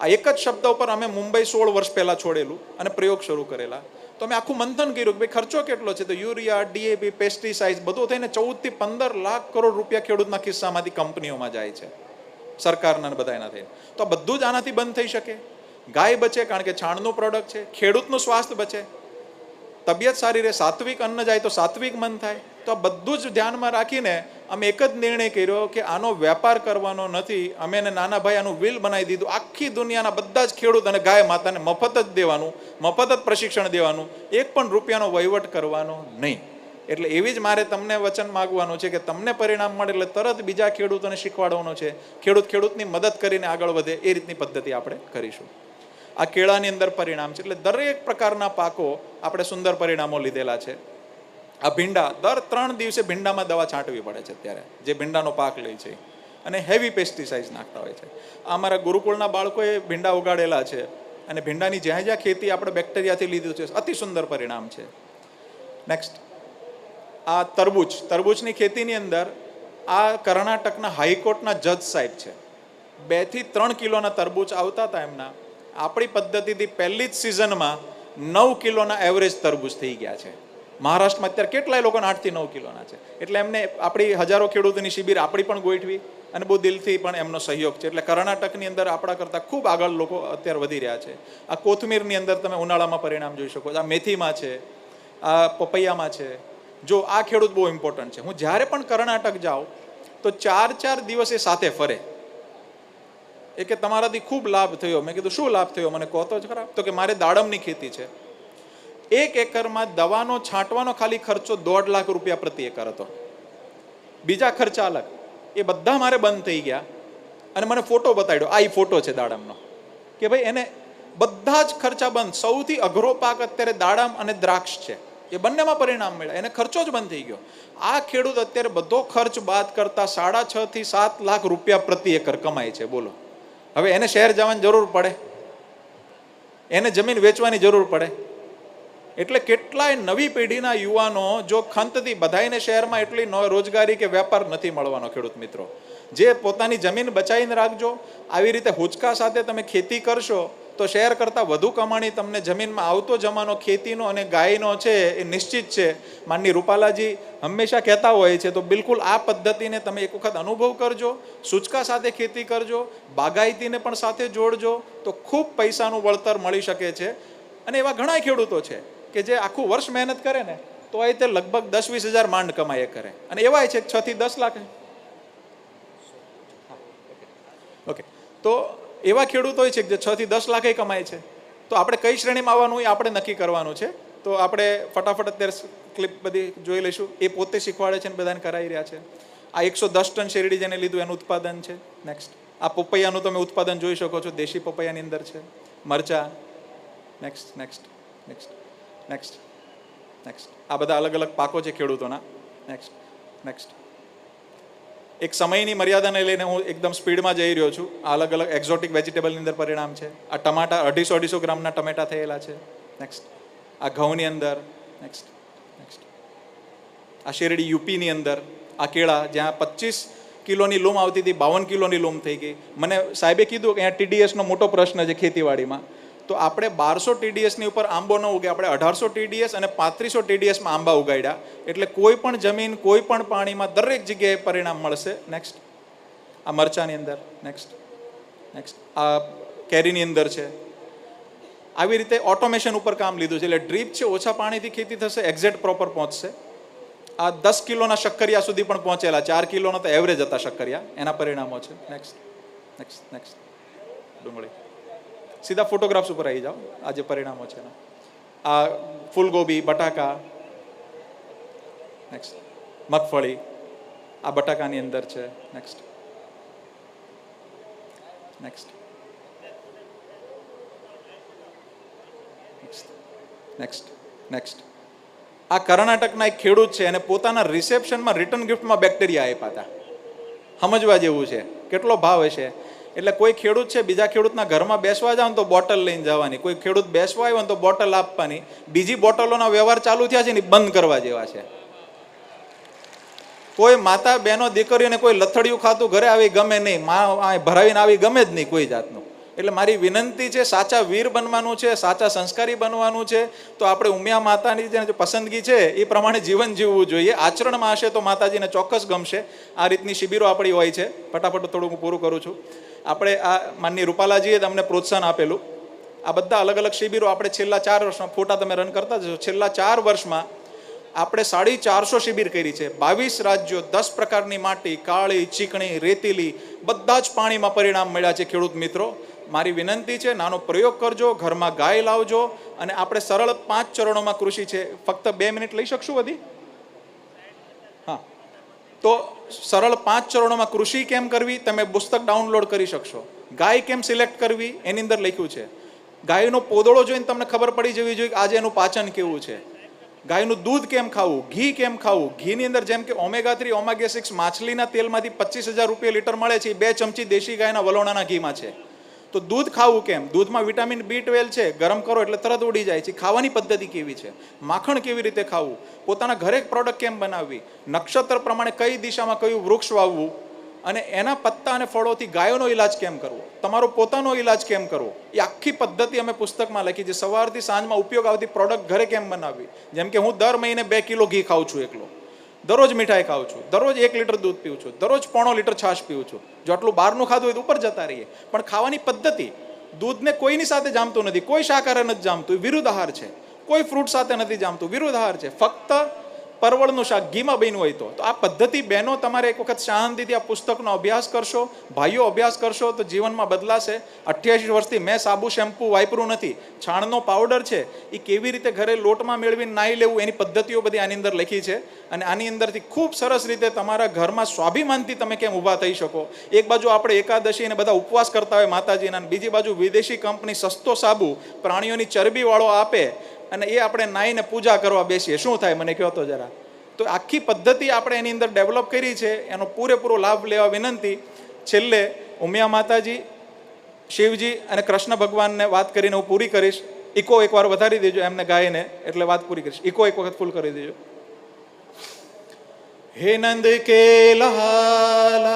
A: આ એક જ શબ્દ ઉપર અમે મુંબઈ 16 વર્ષ પહેલા છોડેલું અને પ્રયોગ શરૂ કરેલા. તો અમે આખું મંથન કર્યું કે ભાઈ ખર્ચો કેટલો છે, તો યુરિયા, ડીએપી, પેસ્ટિસાઇડ બધું થઈને 14 થી 15 લાખ કરોડ રૂપિયા ખેડૂતના ખિસ્સામાંથી કંપનીઓમાં જાય છે, સરકારના બધા એના થઈને. તો બધું જ આનાથી બંધ થઈ શકે. ગાય બચે કારણ કે છાણનું પ્રોડક્ટ છે, ખેડૂતનું સ્વાસ્થ્ય બચે, તબિયત સારી રહે, સાત્વિક અન્ન જાય તો સાત્વિક મન થાય. તો આ બધું જ ધ્યાનમાં રાખીને અમે એક જ નિર્ણય કર્યો કે આનો વેપાર કરવાનો નથી. અમે એને નાના ભાઈ આનું વિલ બનાવી દીધું. આખી દુનિયાના બધા જ ખેડૂત અને ગાય માતાને મફત જ દેવાનું, મફત જ પ્રશિક્ષણ દેવાનું, 1 પણ રૂપિયાનો વહીવટ કરવાનો નહીં. એટલે એવી જ મારે તમને વચન માગવાનું છે કે તમને પરિણામ મળે એટલે તરત બીજા ખેડૂતોને શીખવાડવાનું છે. ખેડૂતની મદદ કરીને આગળ વધે એ રીતની પદ્ધતિ આપણે કરીશું. આ કેળાની અંદર પરિણામ છે, એટલે દરેક પ્રકારના પાકો આપણે સુંદર પરિણામો લીધેલા છે. આ ભીંડા, દર 3 દિવસે ભીંડામાં દવા છાંટવી પડે છે અત્યારે, જે ભીંડાનો પાક લે છે, અને હેવી પેસ્ટિસાઇડ્સ નાખતા હોય છે. આ અમારા ગુરુકુળના બાળકોએ ભીંડા ઉગાડેલા છે, અને ભીંડાની જ્યાં જ્યાં ખેતી આપણે બેક્ટેરિયાથી લીધું છે, અતિ સુંદર પરિણામ છે. નેક્સ્ટ, આ તરબૂચની ખેતીની અંદર આ કર્ણાટકના હાઈકોર્ટના જજ સાહેબ છે, 2 થી 3 કિલોના તરબૂચ આવતા હતા એમના. આપણી પદ્ધતિથી પહેલી જ સિઝનમાં 9 કિલોના એવરેજ તરબૂચ થઈ ગયા છે. મહારાષ્ટ્રમાં અત્યારે કેટલાય લોકોને 8 થી 9 કિલોના છે. એટલે એમને આપણી હજારો ખેડૂતોની શિબિર આપણી પણ ગોઠવી અને બહુ દિલથી પણ એમનો સહયોગ છે. એટલે કર્ણાટકની અંદર આપણા કરતાં ખૂબ આગળ લોકો અત્યારે વધી રહ્યા છે. આ કોથમીરની અંદર તમે ઉનાળામાં પરિણામ જોઈ શકો છો. આ મેથીમાં છે, આ પપૈયામાં છે. જો આ ખેડૂત બહુ ઇમ્પોર્ટન્ટ છે. હું જ્યારે પણ કર્ણાટક જાઉં તો 4 દિવસ એ સાથે ફરે. એ કે તમારાથી ખૂબ લાભ થયો. મેં કીધું શું લાભ થયો, મને કહો તો જ ખરા. તો કે મારે દાડમની ખેતી છે, 1 એકરમાં દવાનો છાંટવાનો ખાલી ખર્ચો 1.5 લાખ રૂપિયા પ્રતિ એકર હતો, બીજા ખર્ચા અલગ. એ બધા મારે બંધ થઈ ગયા. અને મને ફોટો બતાવ્યો, આ ફોટો છે દાડમનો, કે ભાઈ એને બધા જ ખર્ચા બંધ. સૌથી અઘરો પાક અત્યારે દાડમ અને દ્રાક્ષ છે, એ બંનેમાં પરિણામ મળ્યા, એને ખર્ચો જ બંધ થઈ ગયો. આ ખેડૂત અત્યારે બધો ખર્ચ બાદ કરતા 6.5 થી 7 લાખ રૂપિયા પ્રતિ એકર કમાય છે. બોલો, હવે એને શહેર જવાની જરૂર પડે, એને જમીન વેચવાની જરૂર પડે. એટલે કેટલાય નવી પેઢીના યુવાનો જો ખંતથી, બધાને શહેરમાં એટલી રોજગારી કે વેપાર નથી મળવાનો. ખેડૂત મિત્રો, જે પોતાની જમીન બચાવીને રાખજો, આવી રીતે હુચકા સાથે તમે ખેતી કરશો તો શેર કરતાં વધુ કમાણી તમને જમીનમાં આવતો જમાનો ખેતીનો અને ગાયનો છે એ નિશ્ચિત છે. માનની રૂપાલાજી હંમેશા કહેતા હોય છે, તો બિલકુલ આ પદ્ધતિને તમે એક વખત અનુભવ કરજો, સૂચકા સાથે ખેતી કરજો, બાગાયતીને પણ સાથે જોડજો, તો ખૂબ પૈસાનું વળતર મળી શકે છે. અને એવા ઘણા ખેડૂતો છે કે જે આખું વર્ષ મહેનત કરે ને તો એ તે લગભગ 10-20 હજાર માંડ કમાય કરે, અને એવાય છે 6 થી 10 લાખ. ઓકે, તો એવા ખેડૂતો હોય છે કે જે 6 થી 10 લાખ કમાય છે. તો આપણે કઈ શ્રેણીમાં આવવાનું એ આપણે નક્કી કરવાનું છે. તો આપણે ફટાફટ અત્યારે ક્લિપ બધી જોઈ લઈશું. એ પોતે શીખવાડે છે અને બધાને કરાવી રહ્યા છે. આ 110 ટન શેરડી જેને લીધું એનું ઉત્પાદન છે. નેક્સ્ટ, આ પપૈયાનું તમે ઉત્પાદન જોઈ શકો છો, દેશી પપૈયાની અંદર છે. મરચા, next next next next next. આ બધા અલગ અલગ પાકો છે ખેડૂતોના. Next next. એક સમયની મર્યાદાને લઈને હું એકદમ સ્પીડમાં જઈ રહ્યો છું. આ અલગ અલગ એક્ઝોટિક વેજીટેબલની અંદર પરિણામ છે. આ ટમાટા 250-250 ગ્રામના ટમેટા થયેલા છે. નેક્સ્ટ, આ ઘઉંની અંદર. Next next. આ શેરડી યુપીની અંદર. આ કેળા જ્યાં 25 કિલોની લૂમ આવતી હતી 52 કિલોની લૂમ થઈ ગઈ. મને સાહેબે કીધું કે અહીંયા TDSનો મોટો પ્રશ્ન છે ખેતીવાડીમાં. તો આપણે 1200 TDSની ઉપર આંબો ન ઉગે, આપણે 1800 TDS અને 3500 TDSમાં આંબા ઉગાડ્યા. એટલે કોઈ પણ જમીન, કોઈ પણ પાણીમાં દરેક જગ્યાએ પરિણામ મળશે. નેક્સ્ટ, આ મરચાની અંદર. Next next. આ કેરીની અંદર છે. આવી રીતે ઓટોમેશન ઉપર કામ લીધું છે. એટલે ડ્રીપ છે, ઓછા પાણીથી ખેતી થશે, એક્ઝેક્ટ પ્રોપર પહોંચશે. આ 10 કિલોના શક્કરિયા સુધી પણ પહોંચેલા, 4 કિલોનો તો એવરેજ હતા શક્કરિયા, એના પરિણામો છે. Next next next. ડુંગળી. સીધા ફોટોગ્રાફ્સ ઉપર આવી જાઓ. આ જે પરિણામો છે આ ફૂલગોબી, બટાકા. નેક્સ્ટ, મગફળી. આ બટાકાની અંદર છે. Next next next next. આ કર્ણાટકના એક ખેડૂત છે, અને પોતાના રિસેપ્શનમાં રિટર્ન ગિફ્ટમાં બેક્ટેરિયા આપ્યા હતા. સમજવા જેવું છે, કેટલો ભાવ હશે. એટલે કોઈ ખેડૂત છે બીજા ખેડૂતના ઘરમાં બેસવા જાવ તો બોટલ લઈને જવાની, કોઈ ખેડૂત બેસવા આવ્યો ને તો બોટલ આપવાની. બીજી બોટલોના વ્યવહાર ચાલુ થયા છે ને બંધ કરવા જેવા છે. કોઈ માતા બહેનો દીકરીઓને કોઈ લથડિયું ખાતું ઘરે આવી ગમે નહીં, ભરાવીને આવી ગમે જ નહીં કોઈ જાતનું. એટલે મારી વિનંતી છે, સાચા વીર બનવાનું છે, સાચા સંસ્કારી બનવાનું છે. તો આપણે ઉમિયા માતાની જે પસંદગી છે એ પ્રમાણે જીવન જીવવું જોઈએ. આચરણમાં હશે તો માતાજીને ચોક્કસ ગમશે. આ રીતની શિબિરો આપણી હોય છે. ફટાફટ થોડું હું પૂરું કરું છું. આપણે આ માનની રૂપાલાજીએ તમને પ્રોત્સાહન આપેલું. આ બધા અલગ અલગ શિબિરો આપણે છેલ્લા 4 વર્ષમાં, ફોટા તમે રન કરતા જશો, છેલ્લા 4 વર્ષમાં આપણે 450 શિબિર કરી છે. 22 રાજ્યો, 10 પ્રકારની માટી, કાળી, ચીકણી, રેતીલી, બધા જ પાણીમાં પરિણામ મળ્યા છે. ખેડૂત મિત્રો, મારી વિનંતી છે, નાનો પ્રયોગ કરજો, ઘરમાં ગાય લાવજો. અને આપણે સરળ 5 ચરણોમાં કૃષિ છે. ફક્ત 2 મિનિટ લઈ શકશું બધી? હા, તો સરળ 5 ચરણોમાં કૃષિ કેમ કરવી તમે પુસ્તક ડાઉનલોડ કરી શકશો. ગાય કેમ સિલેક્ટ કરવી એની અંદર લખ્યું છે. ગાયનો પોદળો જોઈને તમને ખબર પડી જવી જોઈએ કે આજે એનું પાચન કેવું છે. ગાયનું દૂધ કેમ ખાવું, ઘી કેમ ખાવું. ઘીની અંદર જેમ કે ઓમેગા 3, ઓમેગા 6 માછલીના તેલમાંથી 25,000 રૂપિયા લીટર મળે છે, 2 ચમચી દેશી ગાયના વલોણાના ઘીમાં છે. તો દૂધ ખાવું કેમ? દૂધમાં વિટામિન B12 છે, ગરમ કરો એટલે તરત ઉડી જાય છે. ખાવાની પદ્ધતિ કેવી છે, માખણ કેવી રીતે ખાવું, પોતાના ઘરે પ્રોડક્ટ કેમ બનાવવી, નક્ષત્ર પ્રમાણે કઈ દિશામાં કયું વૃક્ષ વાવવું, અને એના પત્તા અને ફળોથી ગાયોનો ઈલાજ કેમ કરવો, તમારો પોતાનો ઈલાજ કેમ કરવો, એ આખી પદ્ધતિ અમે પુસ્તકમાં લખી છે. સવારથી સાંજમાં ઉપયોગ આવતી પ્રોડક્ટ ઘરે કેમ બનાવવી. જેમ કે હું દર મહિને 2 કિલો ઘી ખાઉં છું એકલો, દરરોજ મીઠાઈ ખાઉં છું, દરરોજ 1 લીટર દૂધ પીવું છું, દરરોજ 1.5 લીટર છાશ પીવું છું. જો આટલું બહારનું ખાધું હોય તો ઉપર જતા રહીએ, પણ ખાવાની પદ્ધતિ દૂધને કોઈની સાથે જામતું નથી. કોઈ શાકાહાર નથી જામતું, વિરુદ્ધ આહાર છે. કોઈ ફ્રૂટ સાથે નથી જામતું, વિરુદ્ધ આહાર છે. ફક્ત પરવળનું શાક ઘીમાં બન્યું હોય તો આ પદ્ધતિ બહેનો તમારે એક વખત શાંતિથી આ પુસ્તકનો અભ્યાસ કરશો, ભાઈઓ અભ્યાસ કરશો તો જીવનમાં બદલાશે. 28 વર્ષથી મેં સાબુ શેમ્પુ વાપર્યું નથી. છાણનો પાવડર છે એ કેવી રીતે ઘરે લોટમાં મેળવીને નાહી લેવું એની પદ્ધતિઓ બધી આની અંદર લખી છે. અને આની અંદરથી ખૂબ સરસ રીતે તમારા ઘરમાં સ્વાભિમાનથી તમે કેમ ઊભા થઈ શકો. એક બાજુ આપણે એકાદશી અને બધા ઉપવાસ કરતા હોય માતાજીના, બીજી બાજુ વિદેશી કંપની સસ્તો સાબુ પ્રાણીઓની ચરબીવાળો આપે અને એ આપણે નાહીને પૂજા કરવા બેસીએ. શું થાય મને કહો તો જરા. તો આખી પદ્ધતિ આપણે એની અંદર ડેવલપ કરી છે, એનો પૂરેપૂરો લાભ લેવા વિનંતી. છેલ્લે ઉમિયા માતાજી, શિવજી અને કૃષ્ણ ભગવાનને વાત કરીને હું પૂરી કરીશ. ઇકો એકવાર વધારી દેજો એમને ગાયને, એટલે વાત પૂરી કરીશ. ઇકો એક વખત ફૂલ કરી દેજો. હે નંદ કે લાલા,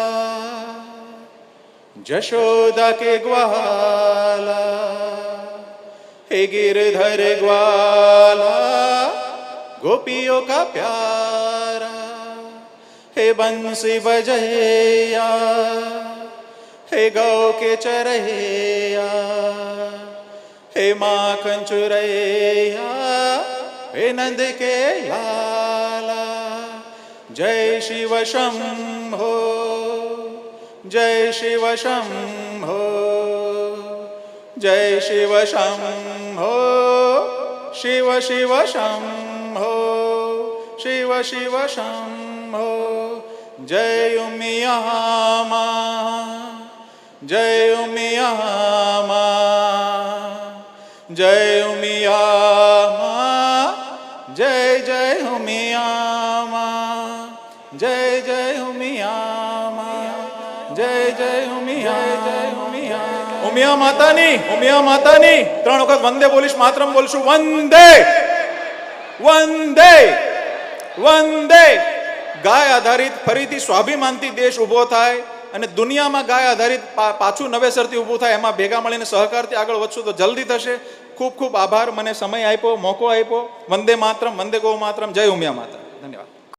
A: જશોદા કે ગ્વાલા, हे गिरधर ग्वाला गोपियों का प्यारा, हे बंसी बजैया हे गौ के चरैया, हे माखन चुरैया हे नंद के लाला। जय शिव शंभो जय शिव शंभो जय शिव शंभो शिव शिव शंभो शिव शिव शंभो। जय उमिया माँ जय उमिया माँ जय उमिया माँ जय जय उमिया माँ जय जय उमिया माँ जय जय उमिया जय उमिया। उमिया मातानी 3 વખત વંદે બોલીશ, માતરમ બોલશું વંદે વંદે વંદે। ગાય આધારિત ફરીથી સ્વાભિમાનથી દેશ ઊભો થાય અને દુનિયામાં ગાય આધારિત પાછું નવેસરથી ઊભું થાય, એમાં ભેગા મળીને સહકારથી આગળ વધશું તો જલ્દી થશે। ખૂબ ખૂબ આભાર, મને સમય આપ્યો, મોકો આપ્યો। વંદે માતરમ, વંદે ગૌ માતરમ, જય ઉમિયા માતા, ધન્યવાદ।